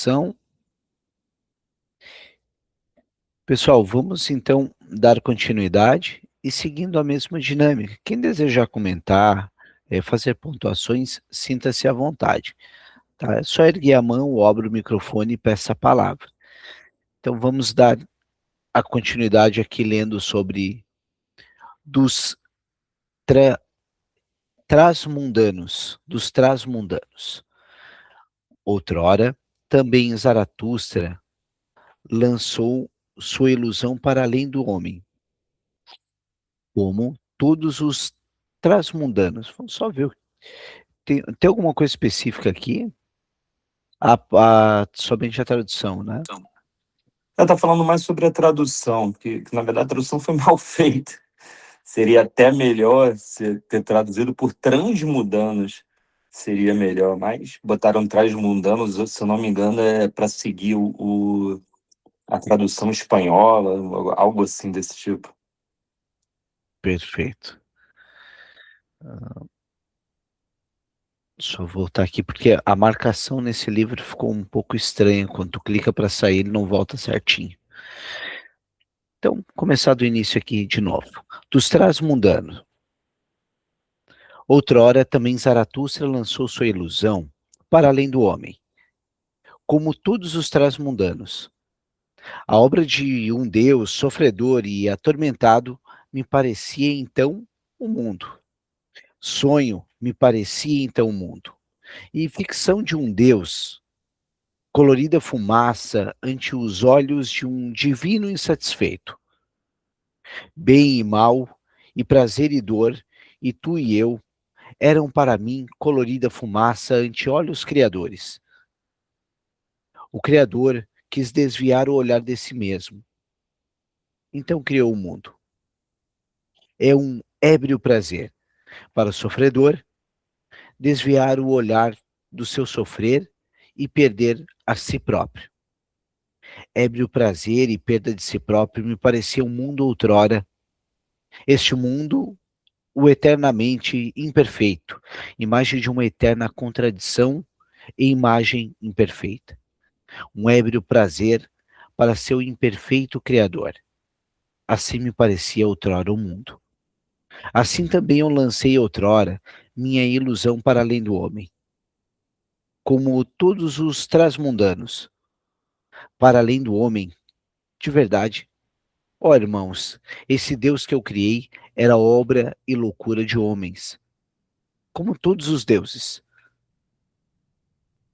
gravação. Pessoal, vamos então dar continuidade e seguindo a mesma dinâmica. Quem desejar comentar, fazer pontuações, sinta-se à vontade. Tá? É só erguer a mão, abre o microfone e peça a palavra. Então vamos dar a continuidade aqui lendo sobre dos trasmundanos. Outrora, também Zaratustra lançou sua ilusão para além do homem, como todos os transmundanos. Vamos só ver. Tem alguma coisa específica aqui? Somente a tradução, né? Ela está falando mais sobre a tradução, que na verdade a tradução foi mal feita. Seria até melhor ter traduzido por transmudanos, seria melhor, mas botaram transmundanos, se eu não me engano, é para seguir a tradução espanhola, algo assim desse tipo. Perfeito. Deixa eu voltar aqui, porque a marcação nesse livro ficou um pouco estranha. Quando tu clica para sair, ele não volta certinho. Então, começar do início aqui de novo. Dos transmundanos. Outrora, também Zaratustra lançou sua ilusão para além do homem, como todos os transmundanos. A obra de um Deus sofredor e atormentado me parecia então o mundo. Sonho me parecia então o mundo. E ficção de um Deus, colorida fumaça ante os olhos de um divino insatisfeito. Bem e mal, e prazer e dor, e tu e eu, eram para mim colorida fumaça ante olhos criadores. O Criador quis desviar o olhar de si mesmo. Então criou o mundo. É um ébrio prazer para o sofredor desviar o olhar do seu sofrer e perder a si próprio. Ébrio prazer e perda de si próprio me parecia um mundo outrora. Este mundo, o eternamente imperfeito, imagem de uma eterna contradição e imagem imperfeita. Um ébrio prazer para seu imperfeito Criador. Assim me parecia outrora o mundo. Assim também eu lancei outrora minha ilusão para além do homem, como todos os transmundanos, para além do homem, de verdade. Ó irmãos, esse Deus que eu criei era obra e loucura de homens, como todos os deuses.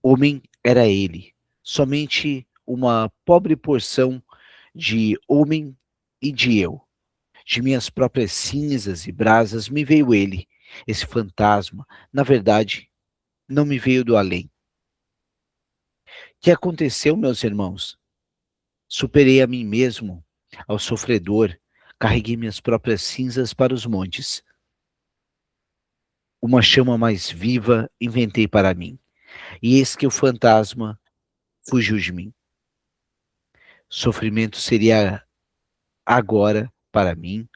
Homem era ele, somente uma pobre porção de homem e de eu. De minhas próprias cinzas e brasas me veio ele, esse fantasma. Na verdade, não me veio do além. Que aconteceu, meus irmãos? Superei a mim mesmo, ao sofredor, carreguei minhas próprias cinzas para os montes. Uma chama mais viva inventei para mim, e eis que o fantasma fugiu de mim. Sofrimento seria agora para mim,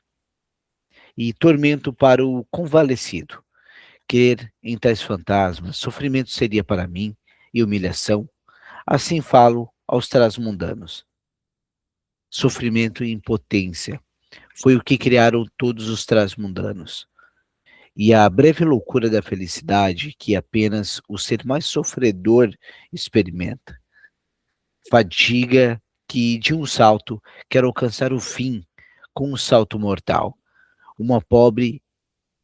e tormento para o convalescido. Crer em tais fantasmas, sofrimento seria para mim, e humilhação. Assim falo aos transmundanos. Sofrimento e impotência foi o que criaram todos os transmundanos. E a breve loucura da felicidade que apenas o ser mais sofredor experimenta. Fadiga que, de um salto, quer alcançar o fim com um salto mortal. Uma pobre,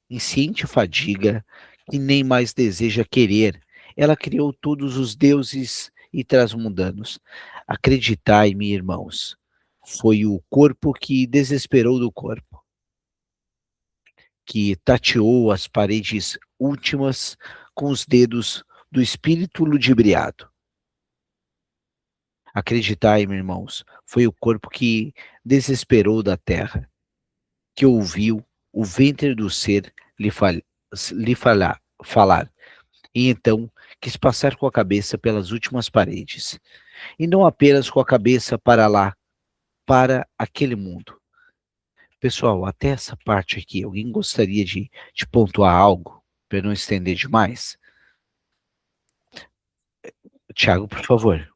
insciente fadiga que nem mais deseja querer. Ela criou todos os deuses e transmundanos. Acreditai-me, irmãos, foi o corpo que desesperou do corpo, que tateou as paredes últimas com os dedos do espírito ludibriado. Acreditai-me, irmãos, foi o corpo que desesperou da terra, que ouviu o ventre do ser falar, e então quis passar com a cabeça pelas últimas paredes, e não apenas com a cabeça para lá, para aquele mundo. Pessoal, até essa parte aqui, alguém gostaria de pontuar algo, para não estender demais? Tiago, por favor.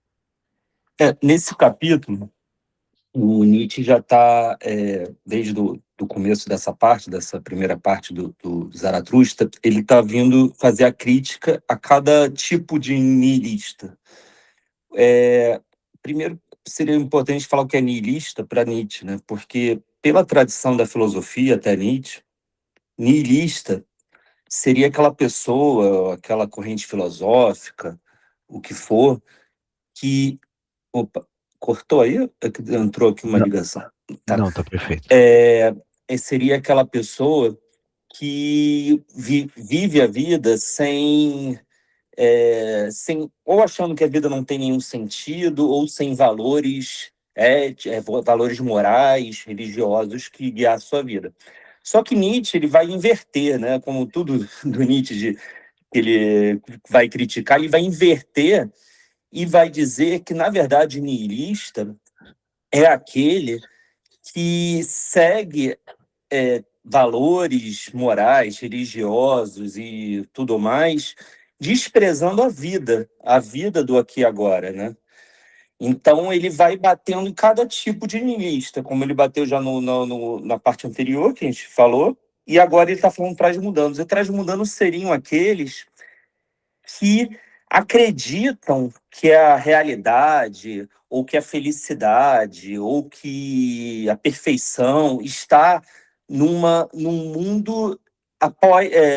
Nesse capítulo, o Nietzsche já está, desde do começo dessa primeira parte do Zaratustra, ele está vindo fazer a crítica a cada tipo de niilista. Primeiro, seria importante falar o que é niilista para Nietzsche, né? Porque, pela tradição da filosofia até Nietzsche, niilista seria aquela pessoa, aquela corrente filosófica, o que for, que. Opa, cortou aí? É que entrou aqui uma Não, ligação. Tá. não, tá perfeito. Seria aquela pessoa que vive a vida sem ou achando que a vida não tem nenhum sentido, ou sem valores, valores morais, religiosos que guiar a sua vida. Só que Nietzsche ele vai inverter, né? Como tudo do Nietzsche que ele vai criticar, ele vai inverter e vai dizer que, na verdade, niilista é aquele que segue valores morais, religiosos e tudo mais, desprezando a vida do aqui e agora, né? Então ele vai batendo em cada tipo de niilista, como ele bateu já na parte anterior que a gente falou, e agora ele está falando trás-mundanos. E trás-mundanos seriam aqueles que acreditam que a realidade, ou que a felicidade, ou que a perfeição está num mundo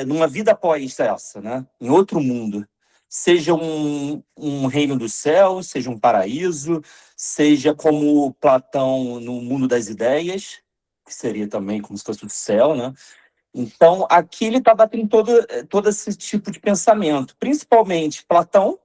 numa vida após essa, né? Em outro mundo. Seja um reino do céu, seja um paraíso, seja como Platão no mundo das ideias, que seria também como se fosse o céu, né? Então, aqui ele está batendo todo esse tipo de pensamento, principalmente Platão,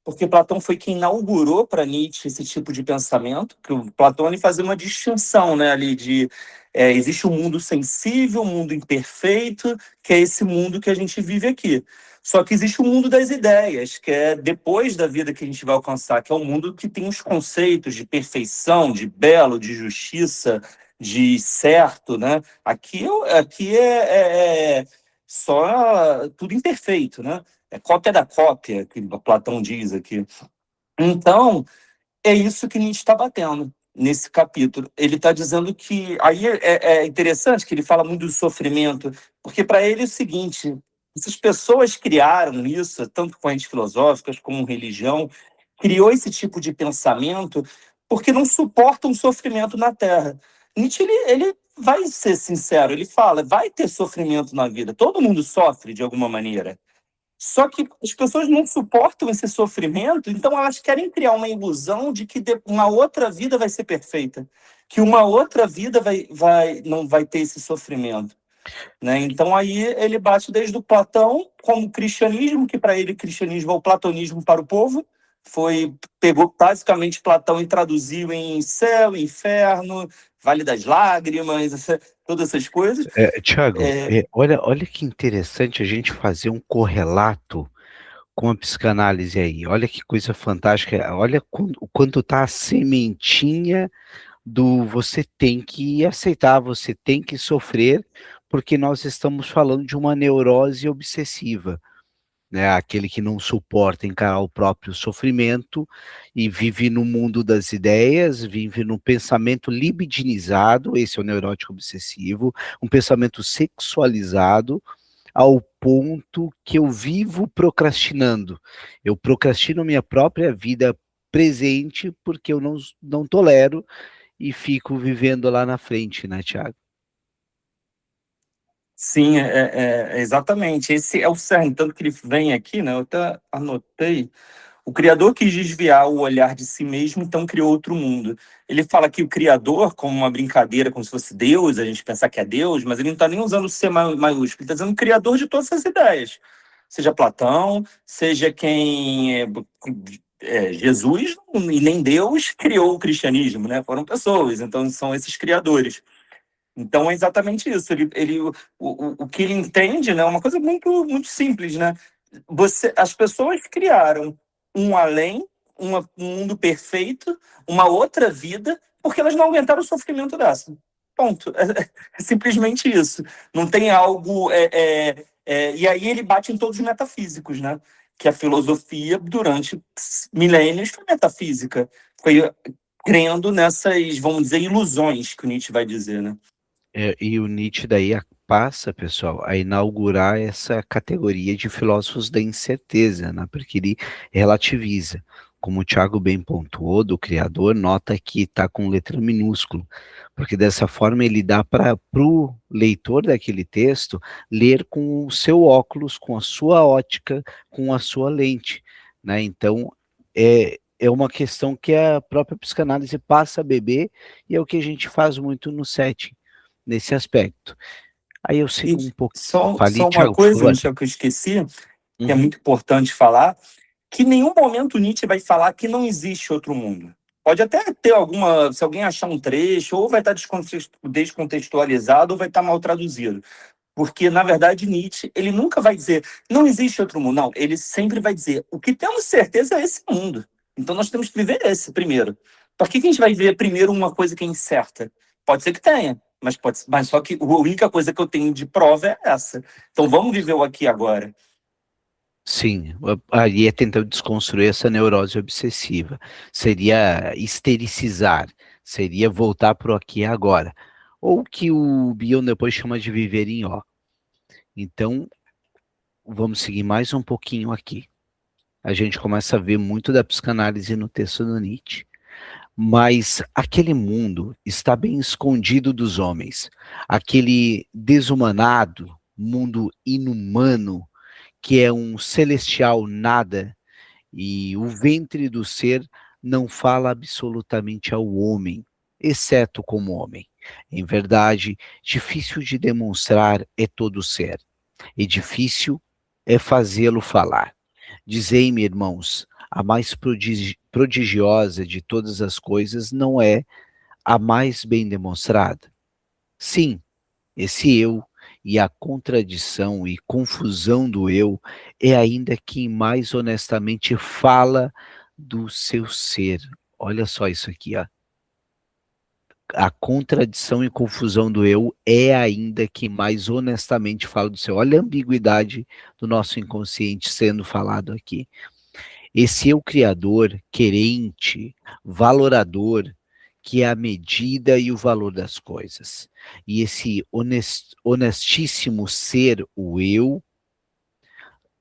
porque Platão foi quem inaugurou para Nietzsche esse tipo de pensamento, que o Platão ele fazia uma distinção, né, ali de existe o um mundo sensível, um mundo imperfeito, que é esse mundo que a gente vive aqui. Só que existe o mundo das ideias, que é depois da vida que a gente vai alcançar, que é um mundo que tem os conceitos de perfeição, de belo, de justiça, de certo, né? Aqui é só tudo imperfeito, né? É cópia da cópia, que Platão diz aqui. Então, é isso que Nietzsche está batendo nesse capítulo. Ele está dizendo que. Aí é interessante que ele fala muito do sofrimento, porque para ele é o seguinte: essas pessoas criaram isso, tanto correntes filosóficas como religião, criou esse tipo de pensamento porque não suportam o sofrimento na Terra. Nietzsche ele vai ser sincero, ele fala: vai ter sofrimento na vida, todo mundo sofre de alguma maneira. Só que as pessoas não suportam esse sofrimento, então elas querem criar uma ilusão de que uma outra vida vai ser perfeita, que uma outra vida não vai ter esse sofrimento, né? Então aí ele bate desde o Platão como cristianismo, que para ele cristianismo é o platonismo para o povo, pegou basicamente Platão e traduziu em céu, inferno, Vale das Lágrimas, todas essas coisas. Tiago, olha que interessante a gente fazer um correlato com a psicanálise aí. Olha que coisa fantástica. Olha o quanto está a sementinha do você tem que aceitar, você tem que sofrer, porque nós estamos falando de uma neurose obsessiva, né? Aquele que não suporta encarar o próprio sofrimento e vive no mundo das ideias, vive no pensamento libidinizado, esse é o neurótico obsessivo, um pensamento sexualizado, ao ponto que eu vivo procrastinando. Eu procrastino minha própria vida presente porque eu não tolero e fico vivendo lá na frente, né, Tiago? Sim, exatamente. Esse é o cerne, tanto que ele vem aqui, né? Eu até anotei. O Criador quis desviar o olhar de si mesmo, então criou outro mundo. Ele fala que o Criador, como uma brincadeira, como se fosse Deus, a gente pensar que é Deus, mas ele não está nem usando o C maiúsculo, ele está dizendo o Criador de todas essas ideias. Seja Platão, seja quem Jesus, e nem Deus criou o cristianismo, né? Foram pessoas, então são esses criadores. Então é exatamente isso. O que ele entende, né, é uma coisa muito, muito simples, né? As pessoas criaram um além, um mundo perfeito, uma outra vida, porque elas não aguentaram o sofrimento dessa. Ponto. É simplesmente isso. Não tem algo. E aí ele bate em todos os metafísicos, né? que a filosofia, durante milênios, foi metafísica. Foi crendo nessas, vamos dizer, ilusões, que o Nietzsche vai dizer, né? E o Nietzsche daí passa, pessoal, a inaugurar essa categoria de filósofos da incerteza, né? Porque ele relativiza. Como o Thiago bem pontuou, do criador, nota que está com letra minúscula, porque dessa forma ele dá para o leitor daquele texto ler com o seu óculos, com a sua ótica, com a sua lente, né? Então, é uma questão que a própria psicanálise passa a beber, e é o que a gente faz muito no setting nesse aspecto. Aí eu E sigo um pouco. só Falei, uma Thiago, por coisa, favor. Michel, que eu esqueci, que é Uhum. muito importante falar, que em nenhum momento Nietzsche vai falar que não existe outro mundo. Pode até ter alguma, se alguém achar um trecho, ou vai estar descontextualizado, ou vai estar mal traduzido. Porque, na verdade, Nietzsche, ele nunca vai dizer, não existe outro mundo. Não, ele sempre vai dizer, o que temos certeza é esse mundo. Então nós temos que viver esse primeiro. Por que a gente vai ver primeiro uma coisa que é incerta? Pode ser que tenha, mas só que a única coisa que eu tenho de prova é essa. Então vamos viver o aqui e agora. Sim, aí é tentando desconstruir essa neurose obsessiva. Seria estericizar, seria voltar para o aqui e agora. Ou o que o Bion depois chama de viver em ó. Então, vamos seguir mais um pouquinho aqui. A gente começa a ver muito da psicanálise no texto do Nietzsche. Mas aquele mundo está bem escondido dos homens. Aquele desumanado, mundo inumano, que é um celestial nada, e o ventre do ser não fala absolutamente ao homem, exceto como homem. Em verdade, difícil de demonstrar é todo ser, e difícil é fazê-lo falar. Dizei-me, irmãos, a mais prodigiosa de todas as coisas não é a mais bem demonstrada? Sim, esse eu e a contradição e confusão do eu é ainda quem mais honestamente fala do seu ser. Olha só isso aqui, ó. A contradição e confusão do eu é ainda quem mais honestamente fala do seu. Olha a ambiguidade do nosso inconsciente sendo falado aqui. Esse eu criador, querente, valorador, que é a medida e o valor das coisas. E esse honestíssimo ser, o eu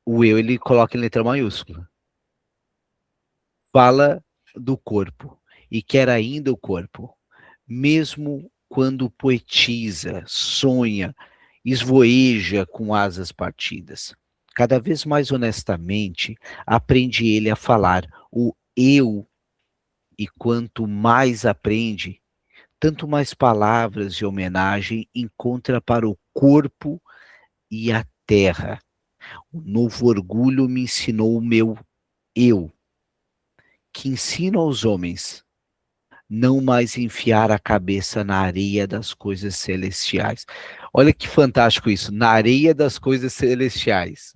ele coloca em letra maiúscula. Fala do corpo e quer ainda o corpo, mesmo quando poetiza, sonha, esvoeja com asas partidas. Cada vez mais honestamente, aprende ele a falar o eu, e quanto mais aprende, tanto mais palavras de homenagem encontra para o corpo e a terra. O novo orgulho me ensinou o meu eu, que ensina aos homens não mais enfiar a cabeça na areia das coisas celestiais. Olha que fantástico isso, na areia das coisas celestiais,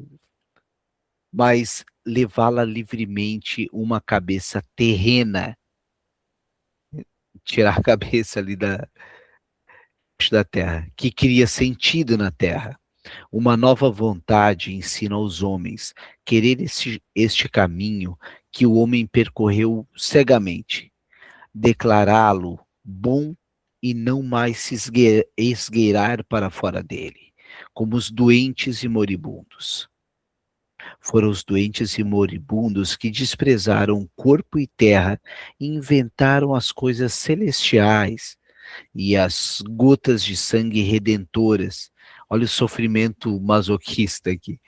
mas levá-la livremente uma cabeça terrena, tirar a cabeça ali da terra, que cria sentido na terra. Uma nova vontade ensina aos homens querer este caminho que o homem percorreu cegamente, declará-lo bom e não mais se esgueirar para fora dele, como os doentes e moribundos. Foram os doentes e moribundos que desprezaram corpo e terra e inventaram as coisas celestiais e as gotas de sangue redentoras. Olha o sofrimento masoquista aqui.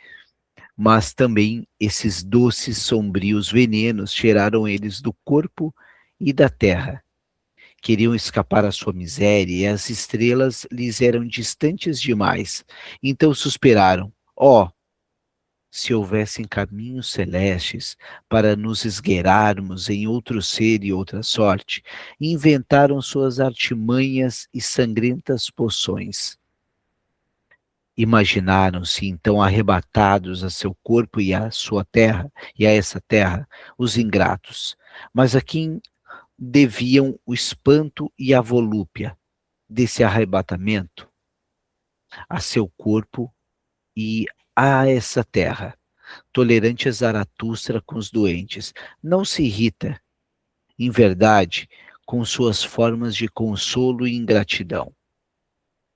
Mas também esses doces, sombrios venenos tiraram eles do corpo e da terra. Queriam escapar à sua miséria e as estrelas lhes eram distantes demais. Então suspiraram: ó, se houvessem caminhos celestes para nos esgueirarmos em outro ser e outra sorte, inventaram suas artimanhas e sangrentas poções. Imaginaram-se então arrebatados a seu corpo e à sua terra, e a essa terra, os ingratos, mas a quem deviam o espanto e a volúpia desse arrebatamento? A seu corpo e a essa terra. tolerante a Zaratustra com os doentes. Não se irrita, em verdade, com suas formas de consolo e ingratidão,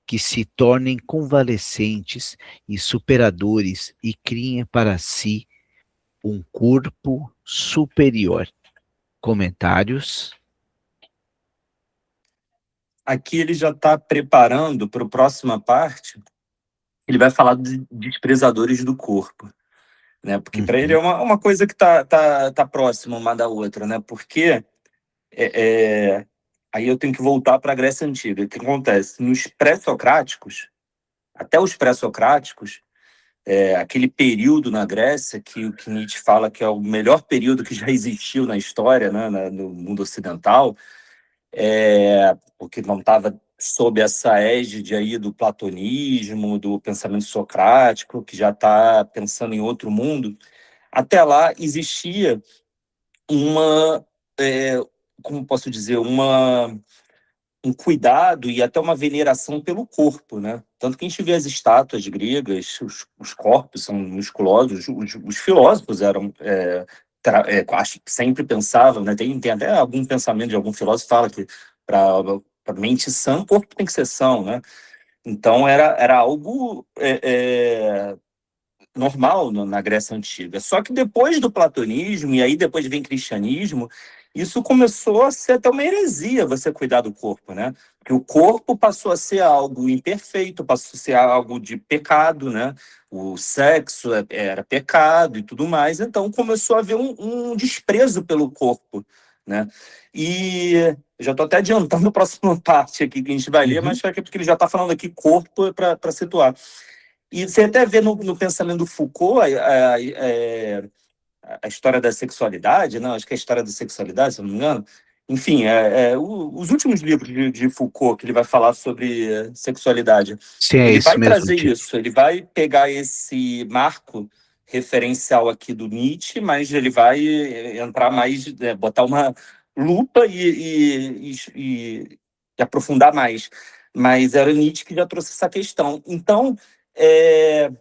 que se tornem convalescentes e superadores e criem para si um corpo superior. Comentários? Aqui ele já está preparando para a próxima parte, ele vai falar de desprezadores do corpo, né? Porque para ele é uma coisa que tá próxima uma da outra, né? Porque aí eu tenho que voltar para a Grécia Antiga. O que acontece? Nos pré-socráticos, até os pré-socráticos, aquele período na Grécia que o que Nietzsche fala que é o melhor período que já existiu na história, né, no mundo ocidental, porque não estava sob essa égide aí do platonismo, do pensamento socrático, que já está pensando em outro mundo. Até lá existia uma, como posso dizer, um cuidado e até uma veneração pelo corpo, né? Tanto que a gente vê as estátuas gregas, os corpos são musculosos, os filósofos eram, acho que sempre pensavam, né? Tem até algum pensamento de algum filósofo que fala que para mente sã, o corpo tem que ser são, né? Então era algo normal na Grécia Antiga. Só que depois do platonismo, e aí depois vem cristianismo, isso começou a ser até uma heresia, você cuidar do corpo, né? Porque o corpo passou a ser algo imperfeito, passou a ser algo de pecado, né? O sexo era pecado e tudo mais, então começou a haver um desprezo pelo corpo, né? E eu já estou até adiantando a próxima parte aqui que a gente vai ler, mas é porque ele já está falando aqui corpo para situar. E você até vê no pensamento do Foucault a história da sexualidade, não, acho que é a história da sexualidade, se eu não me engano. Enfim, os últimos livros de Foucault, que ele vai falar sobre sexualidade, Sim, é ele esse vai mesmo trazer título. isso, ele vai pegar esse marco referencial aqui do Nietzsche, mas ele vai entrar mais, botar uma lupa e aprofundar mais. Mas era o Nietzsche que já trouxe essa questão. Então, é,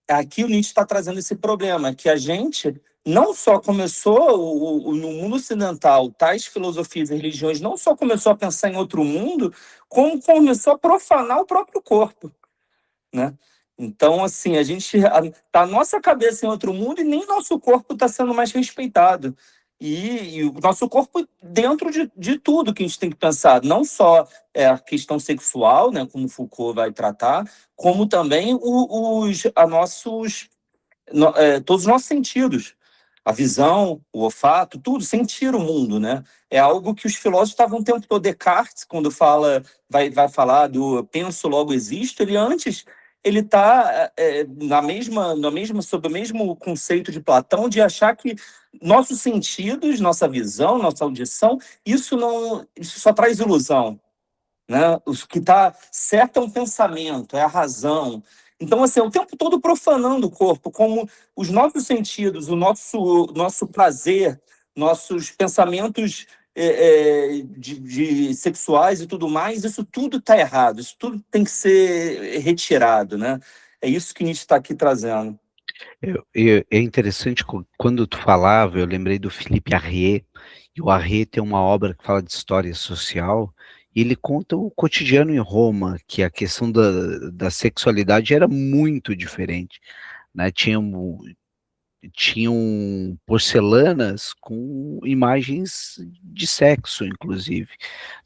aqui o Nietzsche está trazendo esse problema, que a gente não só começou, no mundo ocidental, tais filosofias e religiões, não só começou a pensar em outro mundo, como começou a profanar o próprio corpo, né? Então, assim, a nossa cabeça em outro mundo e nem nosso corpo está sendo mais respeitado. E o nosso corpo dentro de tudo que a gente tem que pensar, não só a questão sexual, né, como Foucault vai tratar, como também todos os nossos sentidos. A visão, o olfato, tudo, sentir o mundo, né? É algo que os filósofos estavam o tempo todo. Descartes, quando vai falar do penso, logo existo, ele está sob o mesmo conceito de Platão, de achar que nossos sentidos, nossa visão, nossa audição, isso só traz ilusão, né? O que está certo é um pensamento, é a razão. Então, assim, é o tempo todo profanando o corpo, como os nossos sentidos, o nosso prazer, nossos pensamentos de sexuais e tudo mais, isso tudo está errado, isso tudo tem que ser retirado, né? É isso que Nietzsche está aqui trazendo. É interessante, quando tu falava, eu lembrei do Philippe Arriet, e o Arriet tem uma obra que fala de história social, e ele conta o cotidiano em Roma, que a questão da sexualidade era muito diferente, né? Tinham porcelanas com imagens de sexo, inclusive,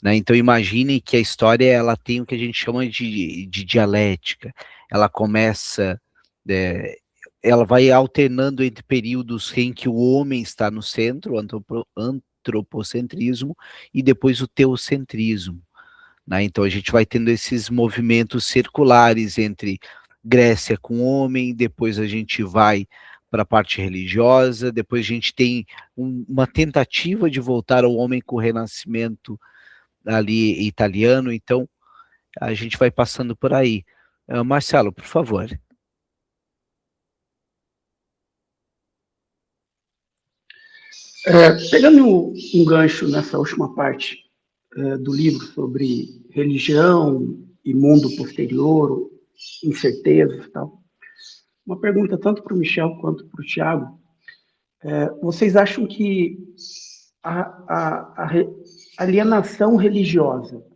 né? Então imaginem que a história ela tem o que a gente chama de dialética. Ela começa, é, ela vai alternando entre períodos em que o homem está no centro, o antropocentrismo, e depois o teocentrismo, né? Então a gente vai tendo esses movimentos circulares entre Grécia com homem, depois a gente vai para a parte religiosa, depois a gente tem uma tentativa de voltar ao homem com o Renascimento ali italiano, então a gente vai passando por aí. Marcelo, por favor. Pegando um gancho nessa última parte do livro sobre religião e mundo posterior, incertezas e tal, Uma pergunta tanto para o Michel quanto para o Tiago. Vocês acham que a alienação religiosa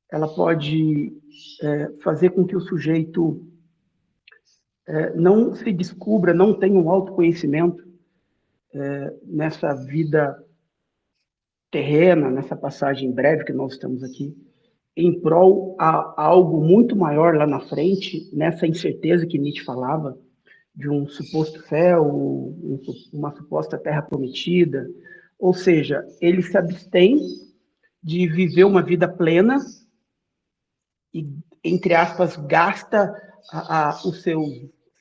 ela pode fazer com que o sujeito não se descubra, não tenha um autoconhecimento nessa vida terrena, nessa passagem breve que nós estamos aqui, em prol a algo muito maior lá na frente, nessa incerteza que Nietzsche falava, de um suposto céu, uma suposta terra prometida. Ou seja, ele se abstém de viver uma vida plena e, entre aspas, gasta os seus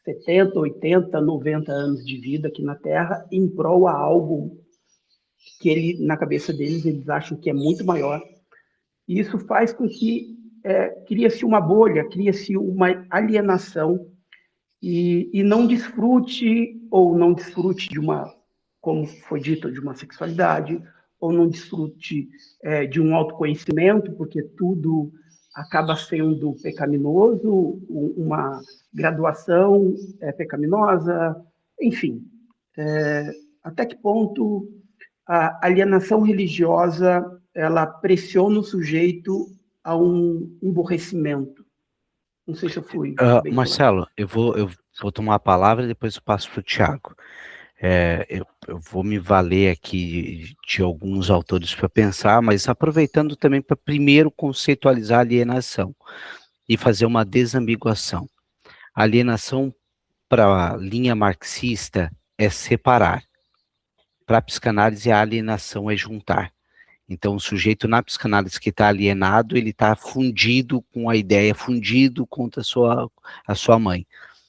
70, 80, 90 anos de vida aqui na Terra em prol a algo que ele, na cabeça deles, eles acham que é muito maior. E isso faz com que cria-se uma bolha, cria-se uma alienação e não desfrute ou não desfrute de uma, como foi dito, de uma sexualidade, ou não desfrute de um autoconhecimento, porque tudo acaba sendo pecaminoso, uma graduação pecaminosa, enfim. Até que ponto a alienação religiosa ela pressiona o sujeito a um emborrecimento? Não sei se eu fui bem Marcelo, eu vou tomar a palavra e depois eu passo para o Tiago. Eu vou me valer aqui de alguns autores para pensar, mas aproveitando também para primeiro conceitualizar a alienação e fazer uma desambiguação. A alienação para a linha marxista é separar. Para a psicanálise, a alienação é juntar. Então, o sujeito na psicanálise que está alienado, ele está fundido com a ideia, fundido contra a sua mãe.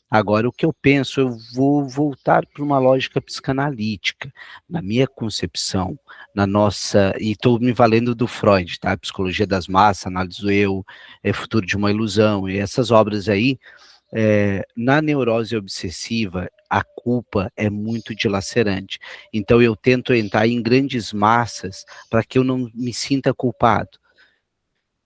Agora, o que eu penso, eu vou voltar para uma lógica psicanalítica, na minha concepção, e estou me valendo do Freud, tá? Psicologia das Massas, Análise do Eu, Futuro de uma Ilusão, e essas obras aí, na neurose obsessiva, a culpa é muito dilacerante. Então, eu tento entrar em grandes massas para que eu não me sinta culpado.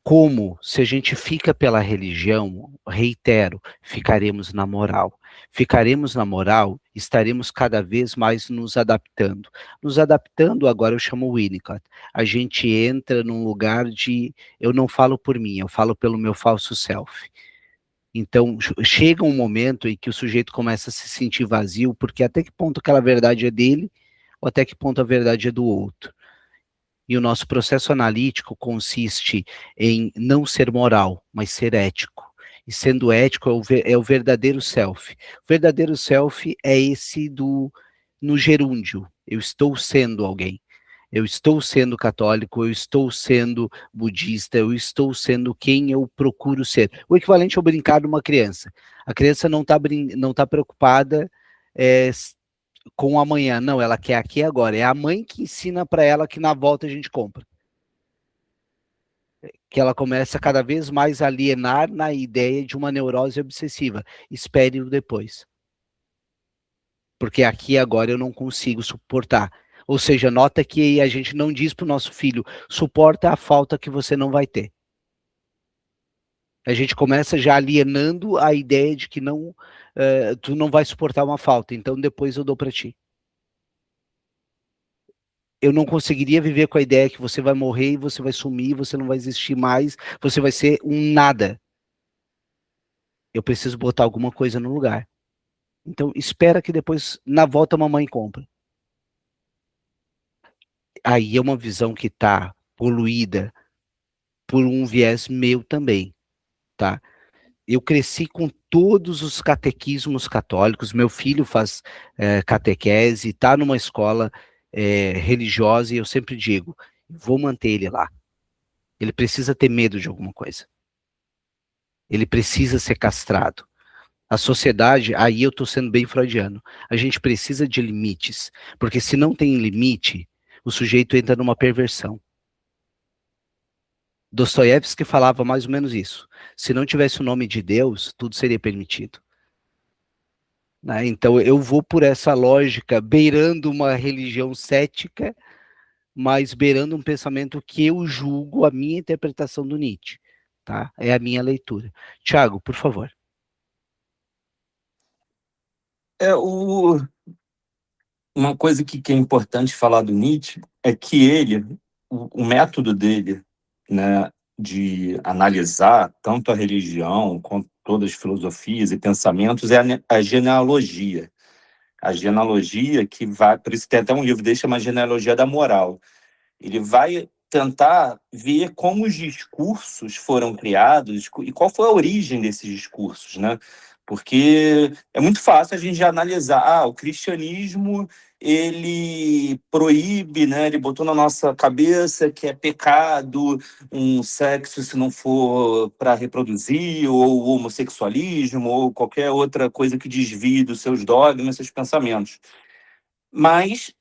Como, se a gente fica pela religião, reitero, ficaremos na moral. Ficaremos na moral, estaremos cada vez mais nos adaptando. Nos adaptando, agora eu chamo Winnicott. A gente entra num lugar de, eu não falo por mim, eu falo pelo meu falso self. Então, chega um momento em que o sujeito começa a se sentir vazio, porque até que ponto aquela verdade é dele, ou até que ponto a verdade é do outro. E o nosso processo analítico consiste em não ser moral, mas ser ético. E sendo ético é o verdadeiro self. O verdadeiro self é esse no gerúndio. Eu estou sendo alguém. Eu estou sendo católico, eu estou sendo budista, eu estou sendo quem eu procuro ser. O equivalente ao brincar de uma criança. A criança não tá preocupada com o amanhã, não, ela quer aqui e agora. É a mãe que ensina para ela que na volta a gente compra. Que ela começa cada vez mais a alienar na ideia de uma neurose obsessiva. Espere o depois. Porque aqui e agora eu não consigo suportar. Ou seja, nota que a gente não diz para o nosso filho, suporta a falta que você não vai ter. A gente começa já alienando a ideia de que não, tu não vai suportar uma falta, então depois eu dou para ti. Eu não conseguiria viver com a ideia que você vai morrer e você vai sumir, você não vai existir mais, você vai ser um nada. Eu preciso botar alguma coisa no lugar. Então, espera que depois, na volta, a mamãe compra. Aí é uma visão que está poluída por um viés meu também, tá? Eu cresci com todos os catequismos católicos, meu filho faz catequese, está numa escola religiosa, e eu sempre digo, vou manter ele lá. Ele precisa ter medo de alguma coisa. Ele precisa ser castrado. A sociedade, aí eu estou sendo bem freudiano, a gente precisa de limites, porque se não tem limite, o sujeito entra numa perversão. Dostoiévski falava mais ou menos isso. Se não tivesse o nome de Deus, tudo seria permitido. Né? Então eu vou por essa lógica, beirando uma religião cética, mas beirando um pensamento que eu julgo a minha interpretação do Nietzsche. Tá? É a minha leitura. Tiago, por favor. É, uma coisa que é importante falar do Nietzsche é que o método dele, né, de analisar tanto a religião quanto todas as filosofias e pensamentos é a genealogia. A genealogia que vai... Por isso tem até um livro dele que chama Genealogia da Moral. Ele vai tentar ver como os discursos foram criados e qual foi a origem desses discursos, né? Porque é muito fácil a gente já analisar, o cristianismo, ele proíbe, né? Ele botou na nossa cabeça que é pecado um sexo se não for para reproduzir, ou homossexualismo, ou qualquer outra coisa que desvie dos seus dogmas, seus pensamentos. Mas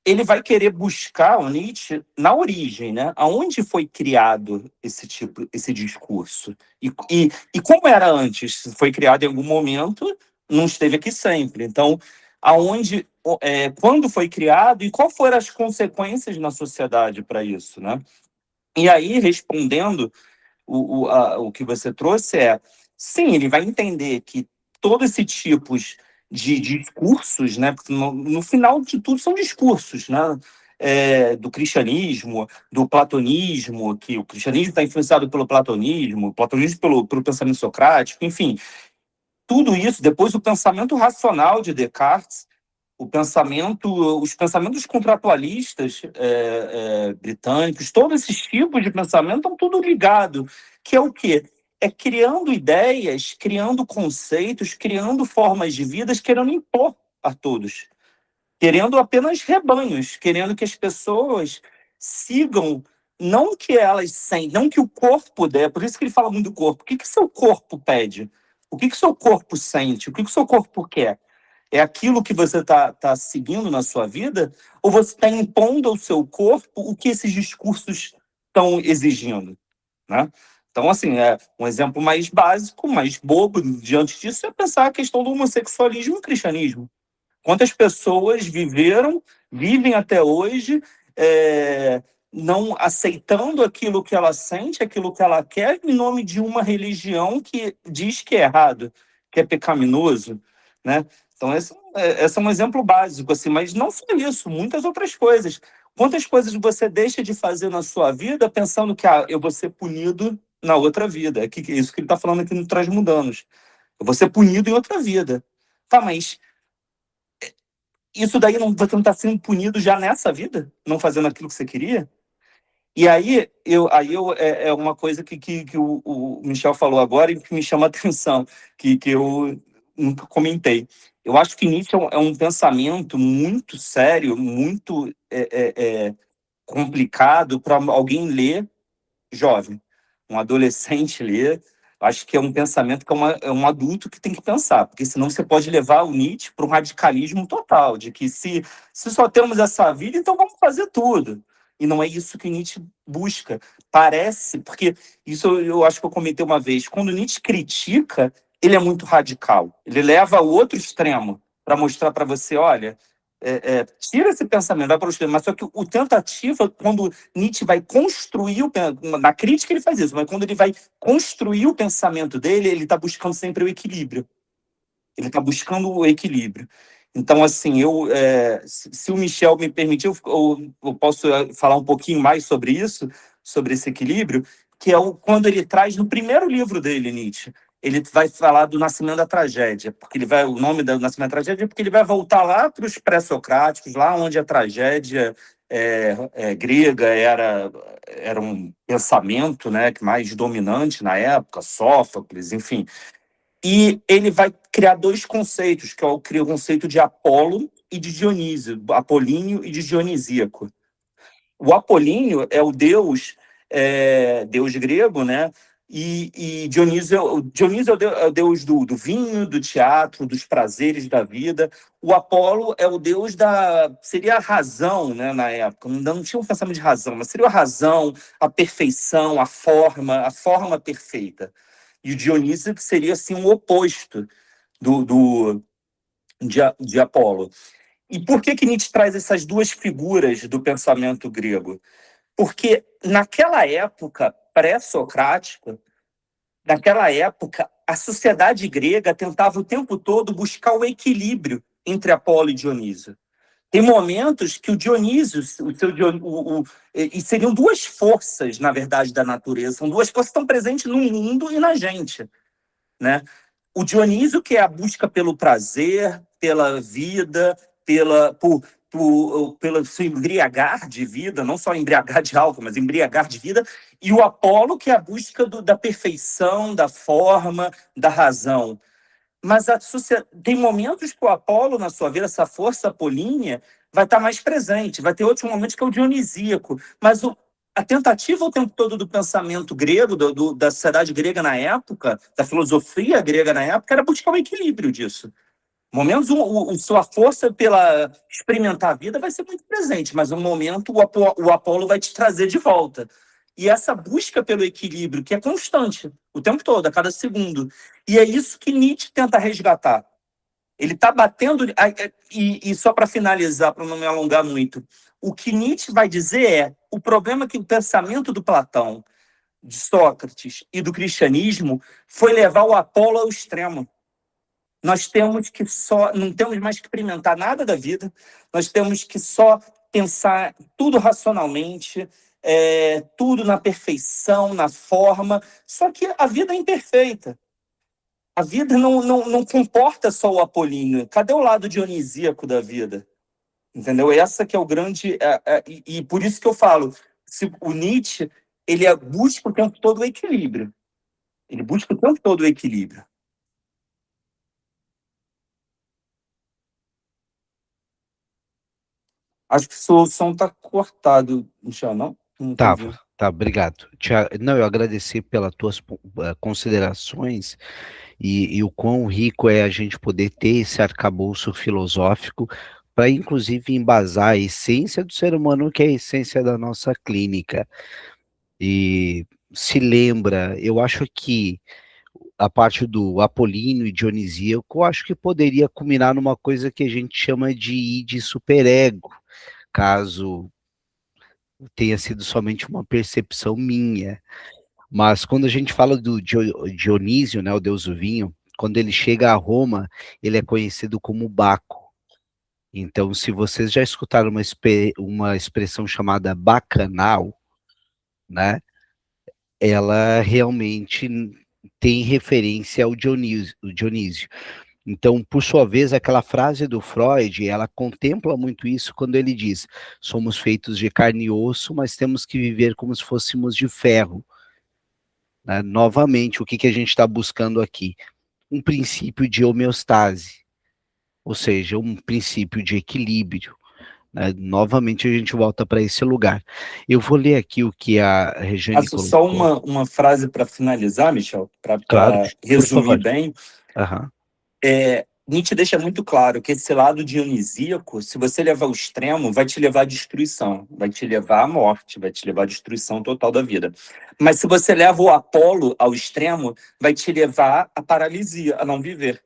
ele vai querer buscar o Nietzsche na origem, né? Aonde foi criado esse discurso? E como era antes? Foi criado em algum momento, não esteve aqui sempre. Então, quando foi criado e quais foram as consequências na sociedade para isso, né? E aí, respondendo o que você trouxe sim, ele vai entender que todo esse tipos de discursos, né, porque no final de tudo são discursos, né, do cristianismo, do platonismo, que o cristianismo está influenciado pelo platonismo, o platonismo pelo pensamento socrático, enfim, tudo isso, depois o pensamento racional de Descartes, os pensamentos contratualistas britânicos, todos esses tipos de pensamento estão tudo ligado, que é o quê? É criando ideias, criando conceitos, criando formas de vidas, querendo impor a todos, querendo apenas rebanhos, querendo que as pessoas sigam, não que elas sentem, não que o corpo der, por isso que ele fala muito do corpo. O que seu corpo pede? O que seu corpo sente? O que seu corpo quer? É aquilo que você tá seguindo na sua vida? Ou você está impondo ao seu corpo o que esses discursos estão exigindo, né? Então, assim, um exemplo mais básico, mais bobo diante disso é pensar a questão do homossexualismo e cristianismo. Quantas pessoas vivem até hoje, não aceitando aquilo que ela sente, aquilo que ela quer, em nome de uma religião que diz que é errado, que é pecaminoso, né? Então, esse é um exemplo básico, assim, mas não só isso, muitas outras coisas. Quantas coisas você deixa de fazer na sua vida pensando que eu vou ser punido na outra vida? É isso que ele está falando aqui no Transmundanos. Eu vou ser punido em outra vida. Tá, mas isso daí você não está sendo punido já nessa vida? Não fazendo aquilo que você queria? E aí, é uma coisa que o Michel falou agora e que me chama a atenção, que eu nunca comentei. Eu acho que Nietzsche é um pensamento muito sério, muito complicado para alguém ler jovem. Um adolescente ler, acho que é um pensamento que é um adulto que tem que pensar, porque senão você pode levar o Nietzsche para um radicalismo total, de que se só temos essa vida, então vamos fazer tudo. E não é isso que Nietzsche busca. Parece, porque isso eu acho que eu comentei uma vez, quando Nietzsche critica, ele é muito radical. Ele leva ao outro extremo para mostrar para você, olha, tira esse pensamento, vai para o extremo. Mas só que o tentativa, quando Nietzsche vai construir, na crítica ele faz isso, mas quando ele vai construir o pensamento dele, ele está buscando sempre o equilíbrio. Ele está buscando o equilíbrio. Então, assim, se o Michel me permitir, eu posso falar um pouquinho mais sobre isso, sobre esse equilíbrio, que é quando ele traz no primeiro livro dele, Nietzsche, ele vai falar do nascimento da tragédia, porque o nome do nascimento da tragédia é porque ele vai voltar lá para os pré-socráticos, lá onde a tragédia grega era um pensamento, né, mais dominante na época, Sófocles, enfim. E ele vai criar dois conceitos, que é o conceito de Apolo e de Dionísio, apolíneo e de dionisíaco. O apolíneo é o deus, deus grego, né? E Dionísio é o deus do vinho, do teatro, dos prazeres da vida. O Apolo é o deus seria a razão, né, na época. Não tinha um pensamento de razão, mas seria a razão, a perfeição, a forma perfeita. E o Dionísio que seria assim um oposto de Apolo. E por que Nietzsche traz essas duas figuras do pensamento grego? Porque naquela época pré-socrática, naquela época, a sociedade grega tentava o tempo todo buscar o equilíbrio entre Apolo e Dionísio. Tem momentos que o Dionísio, e seriam duas forças, na verdade, da natureza. São duas forças que estão presentes no mundo e na gente, né? O Dionísio, que é a busca pelo prazer, pela vida, pelo se embriagar de vida, não só embriagar de álcool, mas embriagar de vida, e o Apolo, que é a busca da perfeição, da forma, da razão. Mas tem momentos que o Apolo, na sua vida, essa força apolínea, vai estar mais presente. Vai ter outros momentos que é o dionisíaco. Mas a tentativa o tempo todo do pensamento grego, da sociedade grega na época, da filosofia grega na época, era buscar o equilíbrio disso. Momentos, sua força pela experimentar a vida vai ser muito presente, mas um momento o Apolo vai te trazer de volta. E essa busca pelo equilíbrio, que é constante, o tempo todo, a cada segundo. E é isso que Nietzsche tenta resgatar. Ele está batendo... E só para finalizar, para não me alongar muito, o que Nietzsche vai dizer é o problema que o pensamento do Platão, de Sócrates e do cristianismo foi levar o Apolo ao extremo. Nós temos que não temos mais que experimentar nada da vida, nós temos que só pensar tudo racionalmente, tudo na perfeição, na forma, só que a vida é imperfeita. A vida não comporta só o apolíneo. Cadê o lado dionisíaco da vida? Entendeu? Essa que é o grande... E por isso que eu falo, o Nietzsche, ele busca o tempo todo o equilíbrio. Ele busca o tempo todo o equilíbrio. Acho que o som está cortado, Michel, não? Não tô ouvindo. Tá, obrigado. Não, eu agradecer pelas tuas considerações e o quão rico é a gente poder ter esse arcabouço filosófico para, inclusive, embasar a essência do ser humano, que é a essência da nossa clínica. E se lembra, eu acho que a parte do apolíneo e dionisíaco, eu acho que poderia culminar numa coisa que a gente chama de id superego, caso tenha sido somente uma percepção minha. Mas quando a gente fala do Dionísio, né, o deus do vinho, quando ele chega a Roma, ele é conhecido como Baco. Então, se vocês já escutaram uma expressão chamada bacanal, né, ela realmente tem referência ao Dionísio. Então, por sua vez, aquela frase do Freud, ela contempla muito isso quando ele diz: somos feitos de carne e osso, mas temos que viver como se fôssemos de ferro. Né? Novamente, o que a gente está buscando aqui? Um princípio de homeostase, ou seja, um princípio de equilíbrio. Né? Novamente, a gente volta para esse lugar. Eu vou ler aqui o que a Regiane colocou. Só uma frase para finalizar, Michel, para claro, resumir bem. Uhum. Nietzsche deixa muito claro que esse lado dionisíaco, se você levar ao extremo, vai te levar à destruição, vai te levar à morte, vai te levar à destruição total da vida. Mas se você leva o Apolo ao extremo, vai te levar à paralisia, a não viver.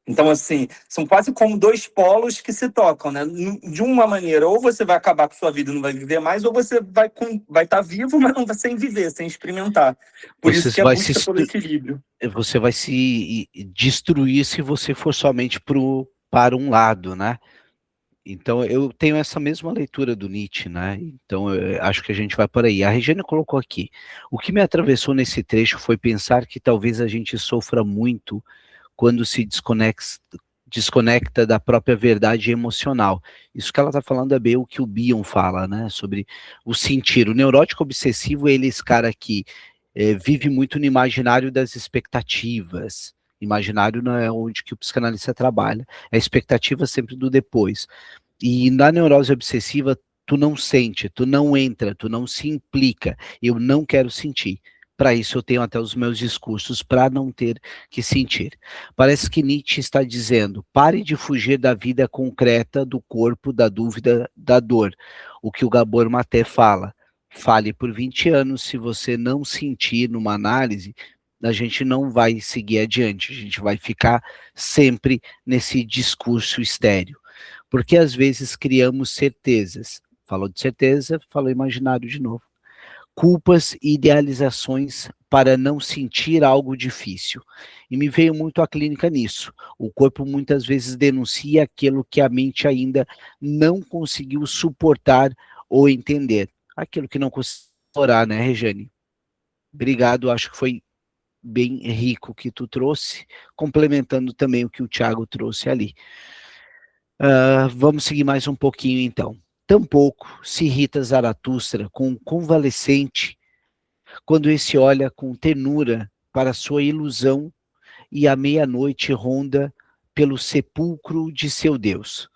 Então, assim, são quase como dois polos que se tocam, né? De uma maneira, ou você vai acabar com sua vida e não vai viver mais, ou você vai estar vivo, mas não vai sem viver, sem experimentar. Por isso que a busca pelo equilíbrio. Você vai se destruir se você for somente para um lado, né? Então, eu tenho essa mesma leitura do Nietzsche, né? Então, eu acho que a gente vai por aí. A Regiane colocou aqui: o que me atravessou nesse trecho foi pensar que talvez a gente sofra muito quando se desconecta da própria verdade emocional. Isso que ela está falando é bem o que o Bion fala, né? Sobre o sentir. O neurótico obsessivo, ele é esse cara que vive muito no imaginário das expectativas. Imaginário não é onde que o psicanalista trabalha. É a expectativa sempre do depois. E na neurose obsessiva, tu não sente, tu não entra, tu não se implica. Eu não quero sentir. Para isso eu tenho até os meus discursos para não ter que sentir. Parece que Nietzsche está dizendo: pare de fugir da vida concreta, do corpo, da dúvida, da dor. O que o Gabor Maté fala: fale por 20 anos, se você não sentir numa análise, a gente não vai seguir adiante, a gente vai ficar sempre nesse discurso estéreo. Porque às vezes criamos certezas. Falou de certeza, falou imaginário de novo. culpas e idealizações para não sentir algo difícil. E me veio muito a clínica nisso. O corpo muitas vezes denuncia aquilo que a mente ainda não conseguiu suportar ou entender. Aquilo que não conseguiu explorar, né, Rejane? Obrigado, acho que foi bem rico que tu trouxe, complementando também o que o Thiago trouxe ali. Vamos seguir mais um pouquinho então. Tampouco se irrita Zaratustra com um convalescente quando esse olha com ternura para sua ilusão e à meia-noite ronda pelo sepulcro de seu Deus.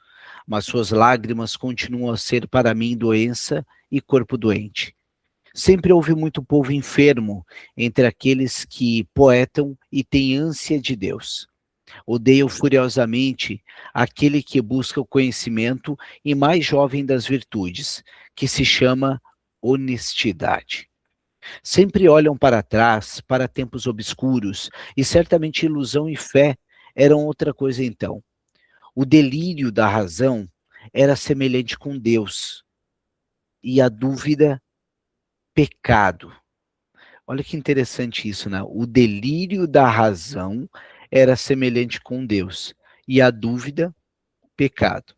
Mas suas lágrimas continuam a ser para mim doença e corpo doente. Sempre houve muito povo enfermo entre aqueles que poetam e têm ânsia de Deus. Odeio furiosamente aquele que busca o conhecimento e mais jovem das virtudes, que se chama honestidade. Sempre olham para trás, para tempos obscuros, e certamente ilusão e fé eram outra coisa então. O delírio da razão era semelhante com Deus, e a dúvida, pecado. Olha que interessante isso, né? O delírio da razão era semelhante com Deus, e a dúvida, pecado.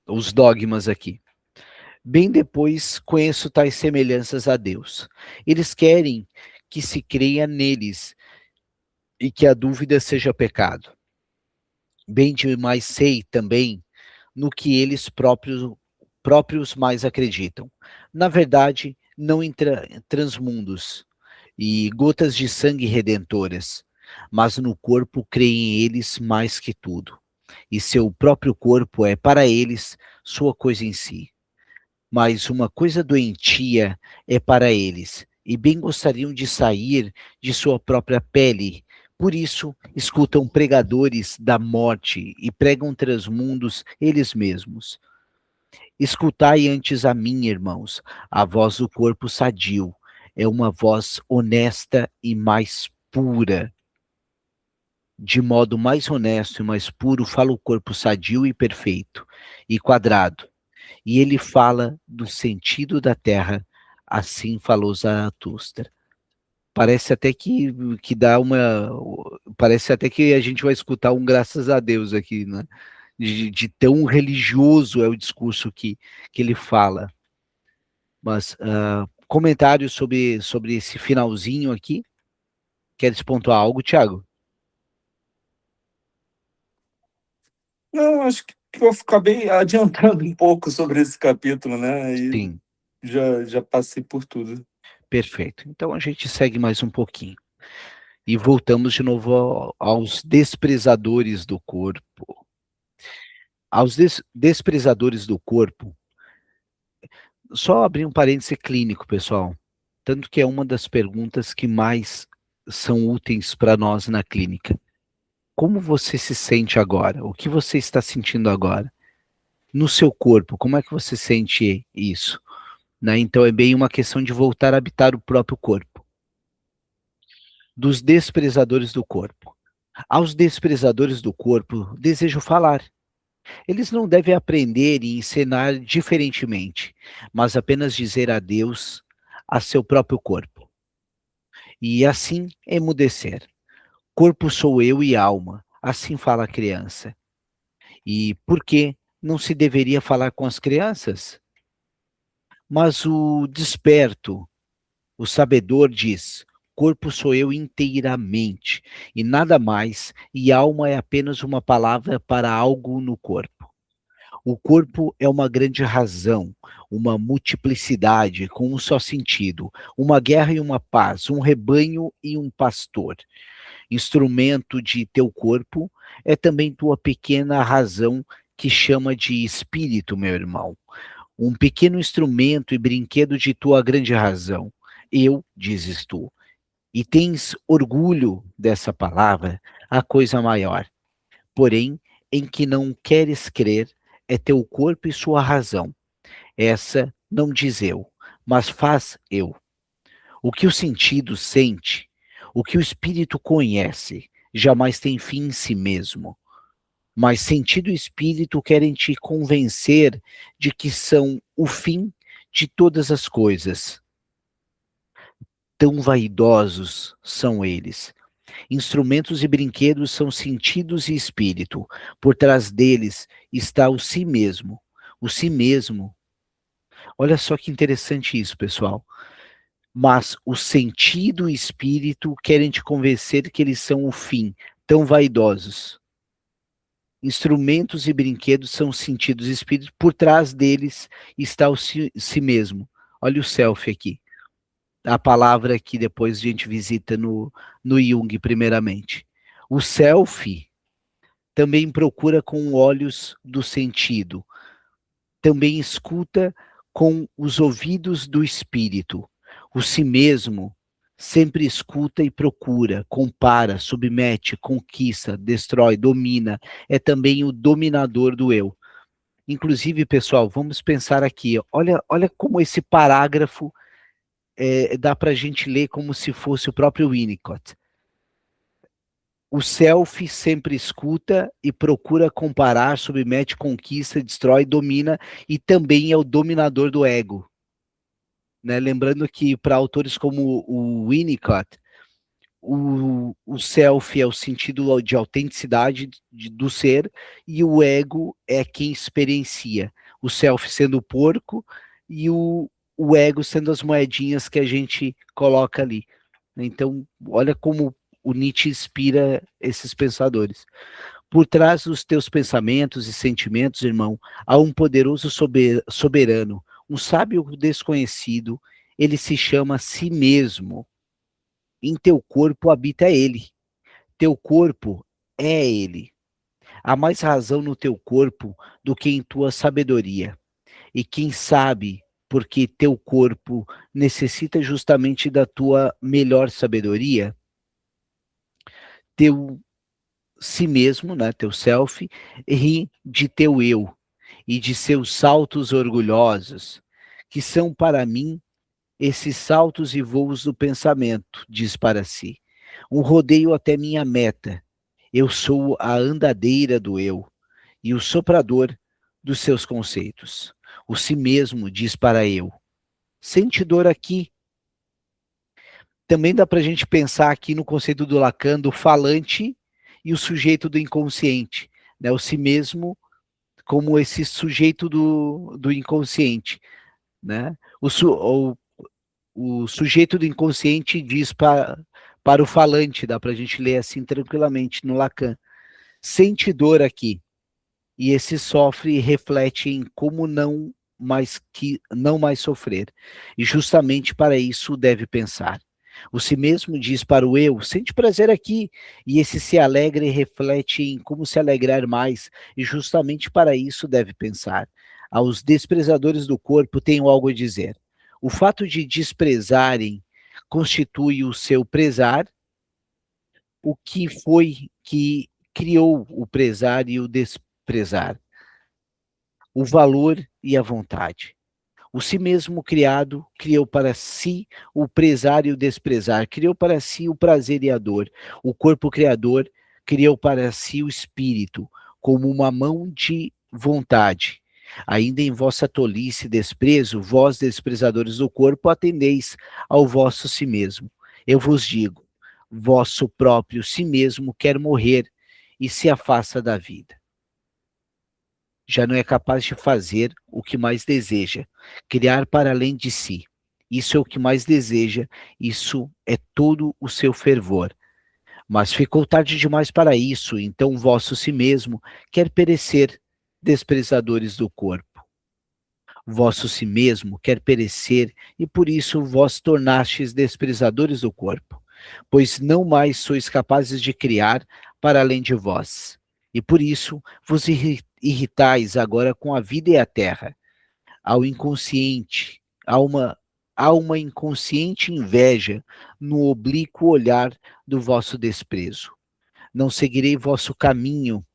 Os dogmas aqui. Bem depois conheço tais semelhanças a Deus. Eles querem que se creia neles e que a dúvida seja pecado. Bem demais sei também no que eles próprios mais acreditam. Na verdade, não em transmundos e gotas de sangue redentoras, mas no corpo creem eles mais que tudo. E seu próprio corpo é para eles sua coisa em si. Mas uma coisa doentia é para eles, e bem gostariam de sair de sua própria pele. Por isso, escutam pregadores da morte e pregam transmundos eles mesmos. Escutai antes a mim, irmãos, a voz do corpo sadio. É uma voz honesta e mais pura. De modo mais honesto e mais puro, fala o corpo sadio e perfeito, e quadrado. E ele fala do sentido da terra, assim falou Zaratustra. Parece até que dá uma. Parece até que a gente vai escutar um graças a Deus aqui, né? De tão religioso é o discurso que ele fala. Mas comentários sobre esse finalzinho aqui? Queres pontuar algo, Thiago? Não, acho que eu acabei adiantando um pouco sobre esse capítulo, né? E Sim, já passei por tudo. perfeito. Então a gente segue mais um pouquinho. E voltamos de novo aos desprezadores do corpo. Aos desprezadores do corpo, só abrir um parêntese clínico, pessoal. Tanto que é uma das perguntas que mais são úteis para nós na clínica. Como você se sente agora? O que você está sentindo agora? No seu corpo, como é que você sente isso? Né? Então é bem uma questão de voltar a habitar o próprio corpo. Dos desprezadores do corpo. Aos desprezadores do corpo, desejo falar. Eles não devem aprender e ensinar diferentemente, mas apenas dizer adeus a seu próprio corpo. E assim emudecer. Corpo sou eu e alma, assim fala a criança. E por que não se deveria falar com as crianças? Mas o desperto, o sabedor diz: corpo sou eu inteiramente, e nada mais, e alma é apenas uma palavra para algo no corpo. O corpo é uma grande razão, uma multiplicidade com um só sentido, uma guerra e uma paz, um rebanho e um pastor. Instrumento de teu corpo é também tua pequena razão que chama de espírito, meu irmão. Um pequeno instrumento e brinquedo de tua grande razão. Eu, dizes tu, e tens orgulho dessa palavra, a coisa maior. Porém, em que não queres crer, é teu corpo e sua razão. Essa não diz eu, mas faz eu. O que o sentido sente, o que o espírito conhece, jamais tem fim em si mesmo. Mas sentido e espírito querem te convencer de que são o fim de todas as coisas. tão vaidosos são eles. Instrumentos e brinquedos são sentidos e espírito. Por trás deles está o si mesmo. O si mesmo. Olha só que interessante isso, pessoal. Mas o sentido e o espírito querem te convencer que eles são o fim, tão vaidosos. Instrumentos e brinquedos são sentidos e espíritos, por trás deles está o si mesmo. Olha o self aqui. A palavra que depois a gente visita no Jung, primeiramente. O self também procura com olhos do sentido, também escuta com os ouvidos do espírito. O si mesmo sempre escuta e procura, compara, submete, conquista, destrói, domina. É também o dominador do eu. Inclusive, pessoal, vamos pensar aqui. Olha como esse parágrafo dá para a gente ler como se fosse o próprio Winnicott. O self sempre escuta e procura comparar, submete, conquista, destrói, domina e também é o dominador do ego. Né? Lembrando que para autores como o Winnicott, o self é o sentido de autenticidade do ser e o ego é quem experiencia. O self sendo o porco e o ego sendo as moedinhas que a gente coloca ali. Então, olha como o Nietzsche inspira esses pensadores. Por trás dos teus pensamentos e sentimentos, irmão, há um poderoso soberano, um sábio desconhecido, ele se chama si mesmo. Em teu corpo habita ele. Teu corpo é ele. Há mais razão no teu corpo do que em tua sabedoria. E quem sabe, porque teu corpo necessita justamente da tua melhor sabedoria, teu si mesmo, né, teu self, ri de teu eu e de seus saltos orgulhosos, que são para mim esses saltos e voos do pensamento, diz para si. Um rodeio até minha meta. Eu sou a andadeira do eu e o soprador dos seus conceitos. O si mesmo diz para eu. Sente dor aqui. Também dá para a gente pensar aqui no conceito do Lacan, do falante e o sujeito do inconsciente. Né? O si mesmo como esse sujeito do inconsciente. Né? O sujeito do inconsciente diz para o falante, dá para a gente ler assim tranquilamente no Lacan. Sente dor aqui, e esse sofre e reflete em como não mais sofrer. E justamente para isso deve pensar. O si mesmo diz para o eu, sente prazer aqui, e esse se alegra e reflete em como se alegrar mais, e justamente para isso deve pensar. Aos desprezadores do corpo tenho algo a dizer. O fato de desprezarem constitui o seu prezar, o que foi que criou o prezar e o desprezar, o valor e a vontade. O si mesmo criado criou para si o prezar e o desprezar, criou para si o prazer e a dor. O corpo criador criou para si o espírito, como uma mão de vontade. Ainda em vossa tolice e desprezo, vós, desprezadores do corpo, atendeis ao vosso si mesmo. Eu vos digo, vosso próprio si mesmo quer morrer e se afasta da vida. Já não é capaz de fazer o que mais deseja, criar para além de si. Isso é o que mais deseja, isso é todo o seu fervor. Mas ficou tarde demais para isso, então vosso si mesmo quer perecer, desprezadores do corpo. Vosso si mesmo quer perecer, e por isso vós tornastes desprezadores do corpo, pois não mais sois capazes de criar para além de vós. E por isso vos irritais agora com a vida e a terra. Ao inconsciente, há uma inconsciente inveja no oblíquo olhar do vosso desprezo. Não seguirei vosso caminho,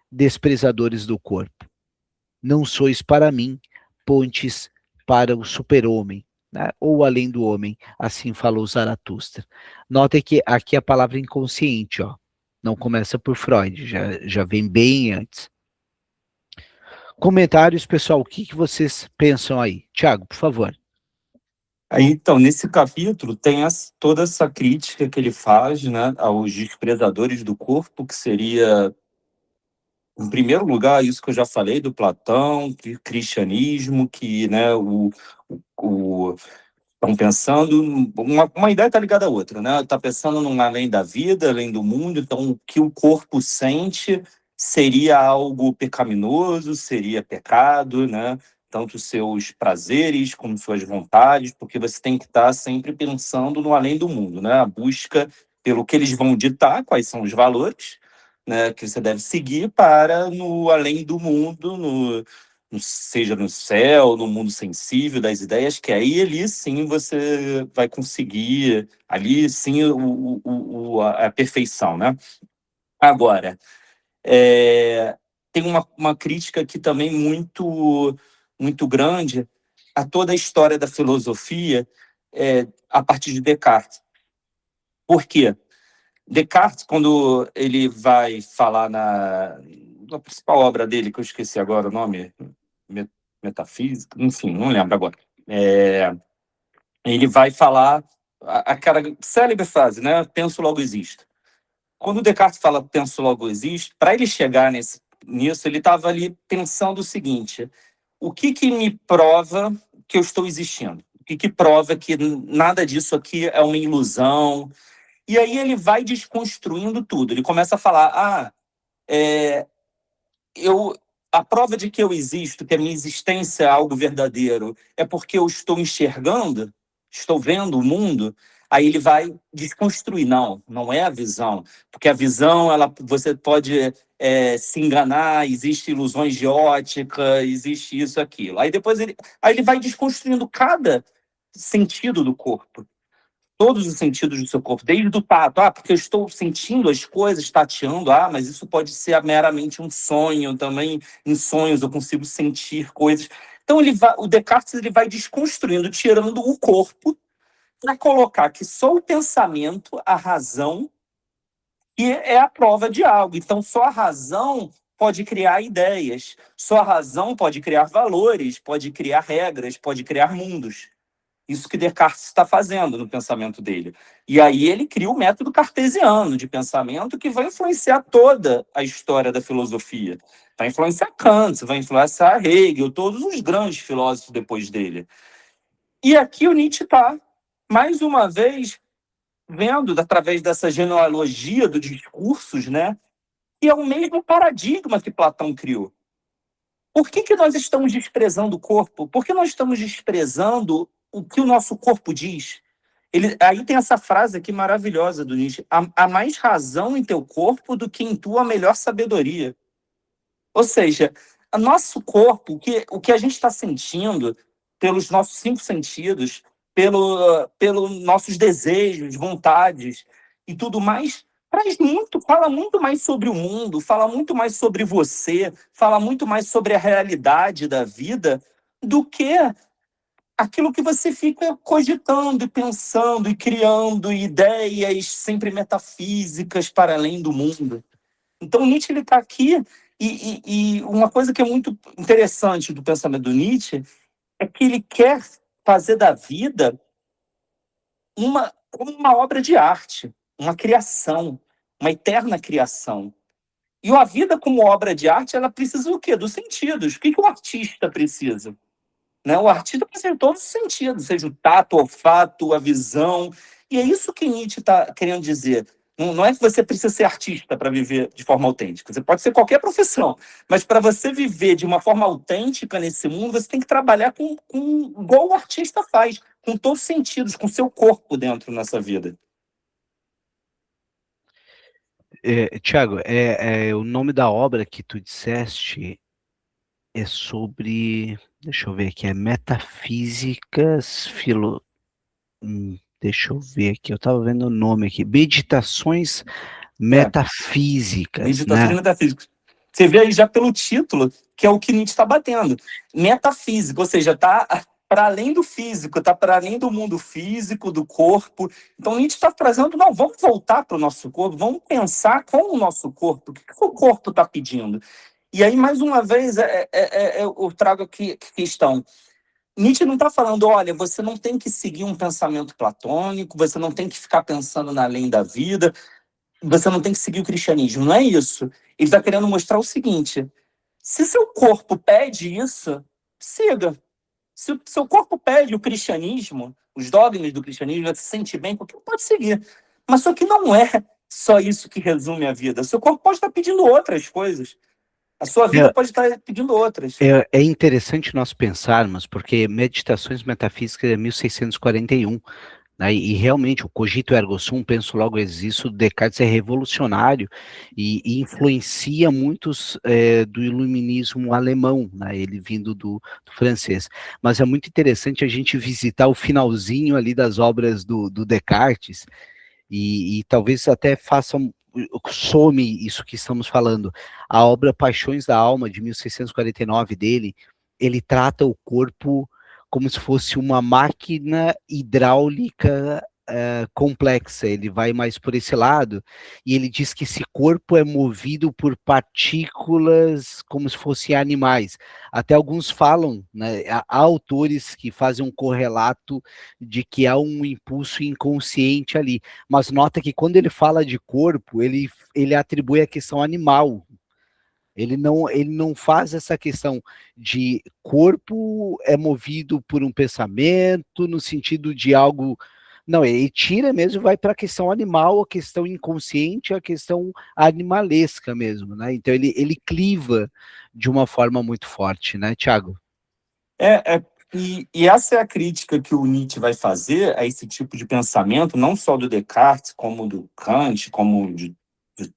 desprezadores do corpo. Não sois para mim pontes para o super-homem, né? Ou além do homem, assim falou Zaratustra. Notem que aqui a palavra inconsciente, ó, não começa por Freud, já vem bem antes. Comentários, pessoal, o que vocês pensam aí? Tiago, por favor. Aí, então, nesse capítulo tem toda essa crítica que ele faz, né, aos desprezadores do corpo, que seria, em primeiro lugar, isso que eu já falei do Platão, que cristianismo, que, né, estão pensando, uma ideia está ligada à outra, né? Está pensando num além da vida, além do mundo, então o que o corpo sente seria algo pecaminoso, seria pecado, né? Tanto seus prazeres como suas vontades, porque você tem que estar sempre pensando no além do mundo, né? A busca pelo que eles vão ditar, quais são os valores, né, que você deve seguir para no além do mundo, seja no céu, no mundo sensível das ideias, que aí ali sim você vai conseguir, ali sim a perfeição, né? Agora, tem uma crítica aqui também muito grande a toda a história da filosofia a partir de Descartes. Por quê? Descartes, quando ele vai falar na principal obra dele, que eu esqueci agora o nome, Metafísica, enfim, não lembro agora. Ele vai falar aquela célebre frase, né? Penso, logo existo. Quando Descartes fala penso, logo existo, para ele chegar nisso, ele estava ali pensando o seguinte: o que me prova que eu estou existindo? O que prova que nada disso aqui é uma ilusão? E aí ele vai desconstruindo tudo. Ele começa a falar: a prova de que eu existo, que a minha existência é algo verdadeiro, é porque eu estou enxergando, estou vendo o mundo. Aí ele vai desconstruir. Não é a visão, porque a visão, você pode se enganar, existe ilusões de ótica, existe isso, aquilo. Aí depois ele vai desconstruindo cada sentido do corpo, todos os sentidos do seu corpo, desde o tato, porque eu estou sentindo as coisas, tateando, mas isso pode ser meramente um sonho, também em sonhos eu consigo sentir coisas. Então o Descartes ele vai desconstruindo, tirando o corpo, para colocar que só o pensamento, a razão, que é a prova de algo. Então só a razão pode criar ideias, só a razão pode criar valores, pode criar regras, pode criar mundos. Isso que Descartes está fazendo no pensamento dele. E aí ele cria o método cartesiano de pensamento, que vai influenciar toda a história da filosofia. Vai influenciar Kant, vai influenciar Hegel, todos os grandes filósofos depois dele. E aqui o Nietzsche está, mais uma vez, vendo, através dessa genealogia dos discursos, né, que é o mesmo paradigma que Platão criou. Por que nós estamos desprezando o corpo? Por que nós estamos desprezando o que o nosso corpo diz? Aí tem essa frase aqui maravilhosa do Nietzsche: há mais razão em teu corpo do que em tua melhor sabedoria. Ou seja, o nosso corpo, o que a gente está sentindo pelos nossos 5 sentidos, pelos nossos desejos, vontades e tudo mais, fala muito mais sobre o mundo, fala muito mais sobre você, fala muito mais sobre a realidade da vida do que aquilo que você fica cogitando e pensando e criando ideias sempre metafísicas para além do mundo. Então, Nietzsche está aqui, e uma coisa que é muito interessante do pensamento do Nietzsche é que ele quer fazer da vida como uma obra de arte, uma criação, uma eterna criação. E a vida como obra de arte, ela precisa do quê? Dos sentidos. O que o artista precisa? Né? O artista precisa de todos os sentidos, seja o tato, o olfato, a visão. E é isso que Nietzsche está querendo dizer. Não é que você precisa ser artista para viver de forma autêntica. Você pode ser qualquer profissão, mas para você viver de uma forma autêntica nesse mundo, você tem que trabalhar igual o artista faz, com todos os sentidos, com o seu corpo dentro nessa vida. Tiago, o nome da obra que tu disseste é sobre... Deixa eu ver aqui, Metafísicas, deixa eu ver aqui, eu estava vendo o nome aqui, Meditações Metafísicas, Meditações né? Metafísicas. Você vê aí já pelo título, que é o que Nietzsche está batendo. Metafísica, ou seja, está para além do físico, está para além do mundo físico, do corpo. Então Nietzsche está trazendo, vamos voltar para o nosso corpo, vamos pensar com o nosso corpo, o que o corpo está pedindo. E aí, mais uma vez, eu trago aqui a questão. Nietzsche não está falando, olha, você não tem que seguir um pensamento platônico, você não tem que ficar pensando na além da vida, você não tem que seguir o cristianismo. Não é isso. Ele está querendo mostrar o seguinte: se seu corpo pede isso, siga. Se o seu corpo pede o cristianismo, os dogmas do cristianismo, você se sente bem, porque pode seguir. Mas só que não é só isso que resume a vida. O seu corpo pode estar pedindo outras coisas. A sua vida pode estar pedindo outras. É interessante nós pensarmos, porque Meditações Metafísicas é 1641, né, e realmente o cogito ergo sum, penso logo existo, Descartes é revolucionário e influencia muitos do iluminismo alemão, né, ele vindo do francês. Mas é muito interessante a gente visitar o finalzinho ali das obras do Descartes, e talvez até some isso que estamos falando. A obra Paixões da Alma, de 1649 dele, ele trata o corpo como se fosse uma máquina hidráulica complexa, ele vai mais por esse lado, e ele diz que esse corpo é movido por partículas como se fossem animais. Até alguns falam, né, há autores que fazem um correlato de que há um impulso inconsciente ali, mas nota que quando ele fala de corpo, ele atribui a questão animal. Ele não faz essa questão de corpo é movido por um pensamento, no sentido de algo. Não, ele tira mesmo, vai para a questão animal, a questão inconsciente, a questão animalesca mesmo, né? Então ele cliva de uma forma muito forte, né, Tiago? E essa é a crítica que o Nietzsche vai fazer a esse tipo de pensamento, não só do Descartes, como do Kant, como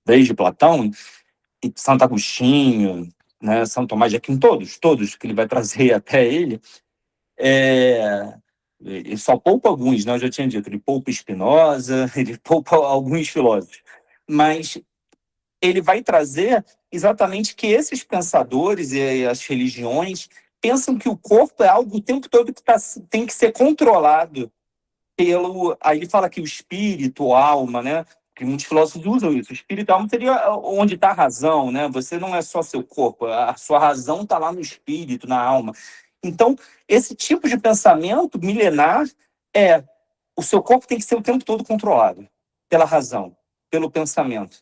desde Platão, e Santo Agostinho, né, São Tomás de Aquino, todos que ele vai trazer até ele. Ele só poupa alguns, né? Eu já tinha dito, ele poupa Spinoza, ele poupa alguns filósofos, mas ele vai trazer exatamente que esses pensadores e as religiões pensam que o corpo é algo o tempo todo que tem que ser controlado pelo... Aí ele fala que o espírito, a alma, né? Que muitos filósofos usam isso. O espírito e a alma seria onde está a razão, né? Você não é só seu corpo, a sua razão está lá no espírito, na alma. Então, esse tipo de pensamento milenar é o seu corpo tem que ser o tempo todo controlado pela razão, pelo pensamento.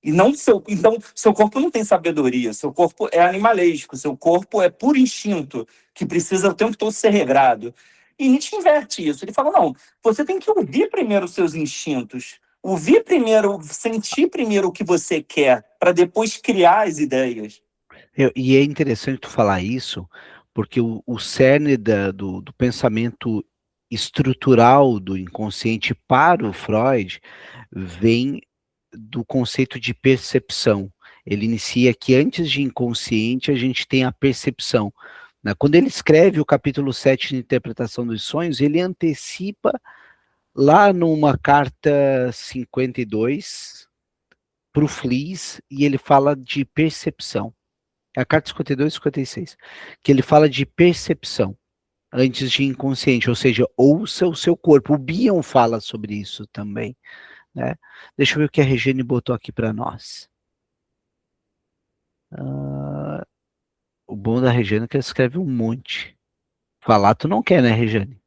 E não então, seu corpo não tem sabedoria, seu corpo é animalesco, seu corpo é puro instinto, que precisa o tempo todo ser regrado. E Nietzsche inverte isso. Ele fala, não, você tem que ouvir primeiro os seus instintos, ouvir primeiro, sentir primeiro o que você quer, para depois criar as ideias. E é interessante tu falar isso, porque o cerne do pensamento estrutural do inconsciente para o Freud vem do conceito de percepção. Ele inicia que antes de inconsciente a gente tem a percepção, né? Quando ele escreve o capítulo 7 de Interpretação dos Sonhos, ele antecipa lá numa carta 52 para o Flies, e ele fala de percepção. É a carta 52 e 56, que ele fala de percepção antes de inconsciente, ou seja, ouça o seu corpo. O Bion fala sobre isso também, né? Deixa eu ver o que a Regiane botou aqui para nós. O bom da Regiane é que ela escreve um monte. Falar tu não quer, né, Regiane?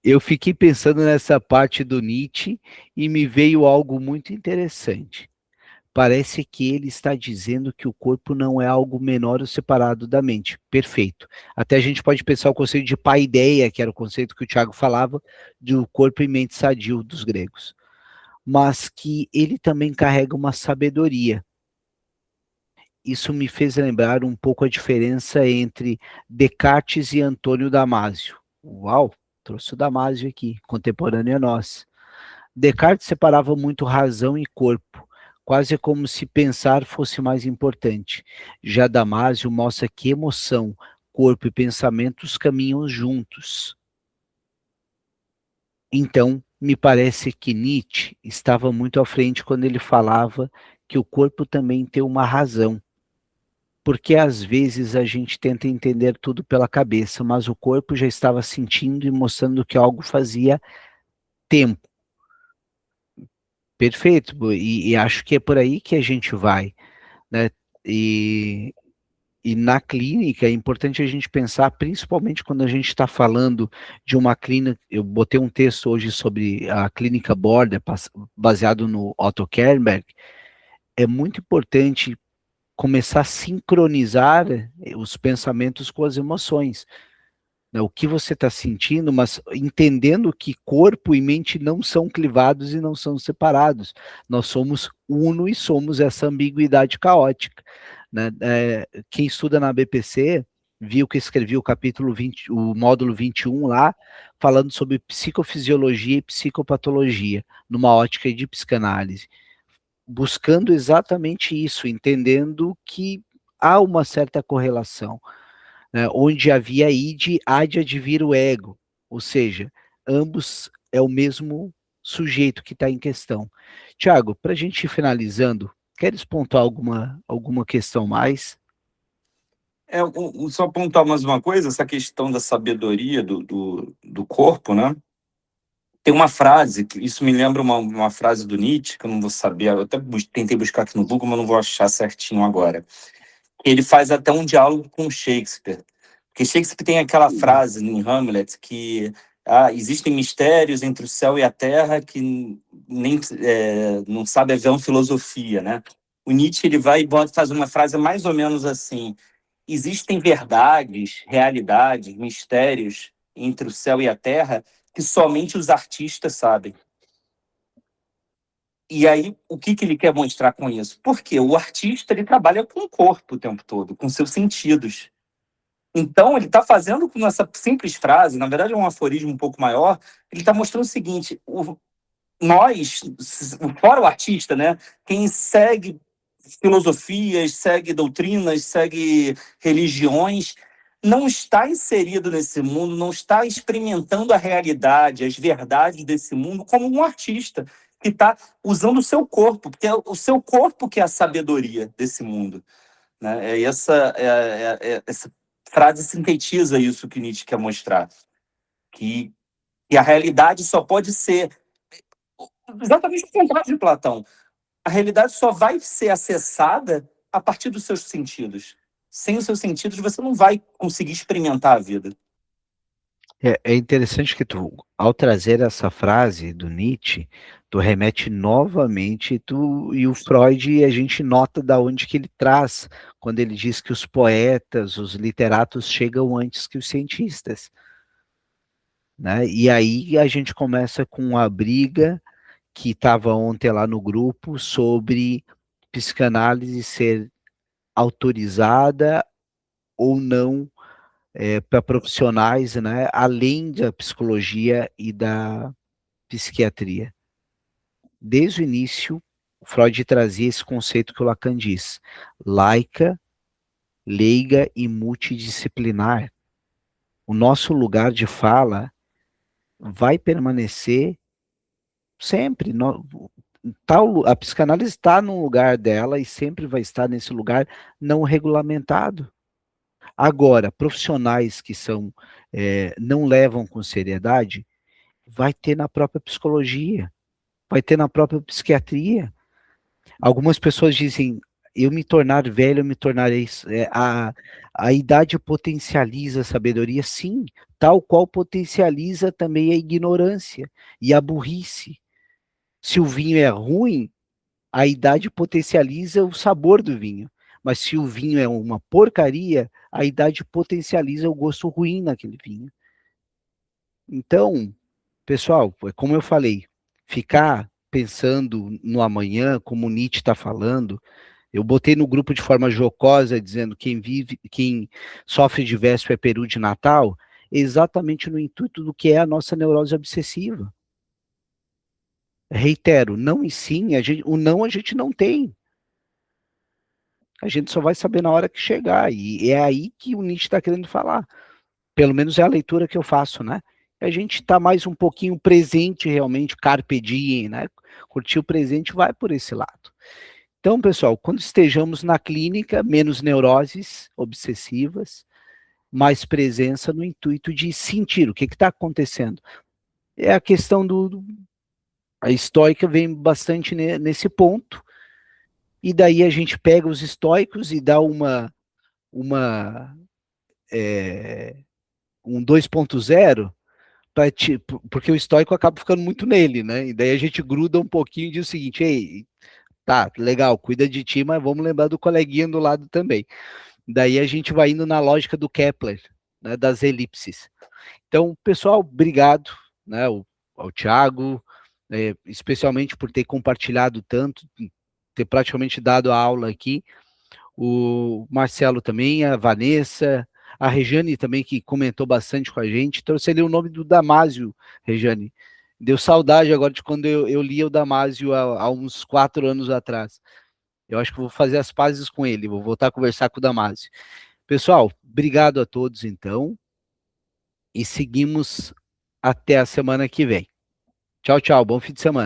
Eu fiquei pensando nessa parte do Nietzsche e me veio algo muito interessante. Parece que ele está dizendo que o corpo não é algo menor ou separado da mente. Perfeito. Até a gente pode pensar o conceito de paideia, que era o conceito que o Tiago falava, do corpo e mente sadio dos gregos. Mas que ele também carrega uma sabedoria. Isso me fez lembrar um pouco a diferença entre Descartes e Antônio Damasio. Uau, trouxe o Damasio aqui, contemporâneo a nós. Descartes separava muito razão e corpo, quase como se pensar fosse mais importante. Já Damasio mostra que emoção, corpo e pensamentos caminham juntos. Então, me parece que Nietzsche estava muito à frente quando ele falava que o corpo também tem uma razão. Porque às vezes a gente tenta entender tudo pela cabeça, mas o corpo já estava sentindo e mostrando que algo fazia tempo. Perfeito, e acho que é por aí que a gente vai, né? E E na clínica é importante a gente pensar, principalmente quando a gente está falando de uma clínica. Eu botei um texto hoje sobre a clínica Border, baseado no Otto Kernberg. É muito importante começar a sincronizar os pensamentos com as emoções, né? O que você está sentindo, mas entendendo que corpo e mente não são clivados e não são separados. Nós somos uno e somos essa ambiguidade caótica, né? Quem estuda na BPC viu que escrevi o capítulo 20, o módulo 21 lá, falando sobre psicofisiologia e psicopatologia, numa ótica de psicanálise, buscando exatamente isso, entendendo que há uma certa correlação, né, onde havia id, há de advir o ego, ou seja, ambos é o mesmo sujeito que está em questão. Tiago, para a gente ir finalizando, queres pontuar alguma questão mais? Só apontar mais uma coisa, essa questão da sabedoria do corpo, né? Tem uma frase, que isso me lembra uma frase do Nietzsche, que eu não vou saber, eu até tentei buscar aqui no Google, mas não vou achar certinho agora. Ele faz até um diálogo com Shakespeare, porque Shakespeare tem aquela frase em Hamlet que existem mistérios entre o céu e a terra que nem não sabe a vã filosofia, né? O Nietzsche ele vai e faz uma frase mais ou menos assim: existem verdades, realidades, mistérios entre o céu e a terra que somente os artistas sabem. E aí, o que ele quer mostrar com isso? Porque o artista ele trabalha com o corpo o tempo todo, com seus sentidos. Então, ele está fazendo com essa simples frase, na verdade é um aforismo um pouco maior, ele está mostrando o seguinte: nós, fora o artista, né, quem segue filosofias, segue doutrinas, segue religiões, não está inserido nesse mundo, não está experimentando a realidade, as verdades desse mundo como um artista que está usando o seu corpo, porque é o seu corpo que é a sabedoria desse mundo, né? Essa frase sintetiza isso que Nietzsche quer mostrar, que a realidade só pode ser exatamente o contrário de Platão. A realidade só vai ser acessada a partir dos seus sentidos. Sem os seus sentidos, você não vai conseguir experimentar a vida. É interessante que tu, ao trazer essa frase do Nietzsche, tu remete novamente, e o Freud, a gente nota da onde que ele traz, quando ele diz que os poetas, os literatos chegam antes que os cientistas, né? E aí a gente começa com a briga que estava ontem lá no grupo sobre psicanálise ser autorizada ou não para profissionais, né, além da psicologia e da psiquiatria. Desde o início, Freud trazia esse conceito que o Lacan diz: laica, leiga e multidisciplinar. O nosso lugar de fala vai permanecer sempre. A psicanálise está num lugar dela e sempre vai estar nesse lugar não regulamentado. Agora, profissionais que não levam com seriedade, vai ter na própria psicologia, vai ter na própria psiquiatria. Algumas pessoas dizem, eu me tornar velho, eu me tornarei... a idade potencializa a sabedoria, sim, tal qual potencializa também a ignorância e a burrice. Se o vinho é ruim, a idade potencializa o sabor do vinho. Mas se o vinho é uma porcaria, a idade potencializa o gosto ruim naquele vinho. Então, pessoal, como eu falei, ficar pensando no amanhã, como o Nietzsche está falando, eu botei no grupo de forma jocosa, dizendo quem sofre de véspera é peru de Natal, exatamente no intuito do que é a nossa neurose obsessiva. Reitero, não e sim, o não a gente não tem. A gente só vai saber na hora que chegar, e é aí que o Nietzsche está querendo falar. Pelo menos é a leitura que eu faço, né? A gente está mais um pouquinho presente realmente, carpe diem, né? Curtir o presente vai por esse lado. Então, pessoal, quando estejamos na clínica, menos neuroses obsessivas, mais presença no intuito de sentir o que está acontecendo. É a questão a estoica vem bastante nesse ponto, e daí a gente pega os estoicos e dá uma um 2.0, porque o estoico acaba ficando muito nele, né? E daí a gente gruda um pouquinho e diz o seguinte: ei, tá, legal, cuida de ti, mas vamos lembrar do coleguinha do lado também. Daí a gente vai indo na lógica do Kepler, né, das elipses. Então, pessoal, obrigado, né, ao Thiago, especialmente por ter compartilhado tanto, ter praticamente dado a aula aqui, o Marcelo também, a Vanessa, a Rejane também, que comentou bastante com a gente. Trouxe ali o nome do Damásio, Rejane. Deu saudade agora de quando eu lia o Damásio há uns 4 anos atrás. Eu acho que vou fazer as pazes com ele, vou voltar a conversar com o Damásio. Pessoal, obrigado a todos, então, e seguimos até a semana que vem. Tchau, tchau, bom fim de semana.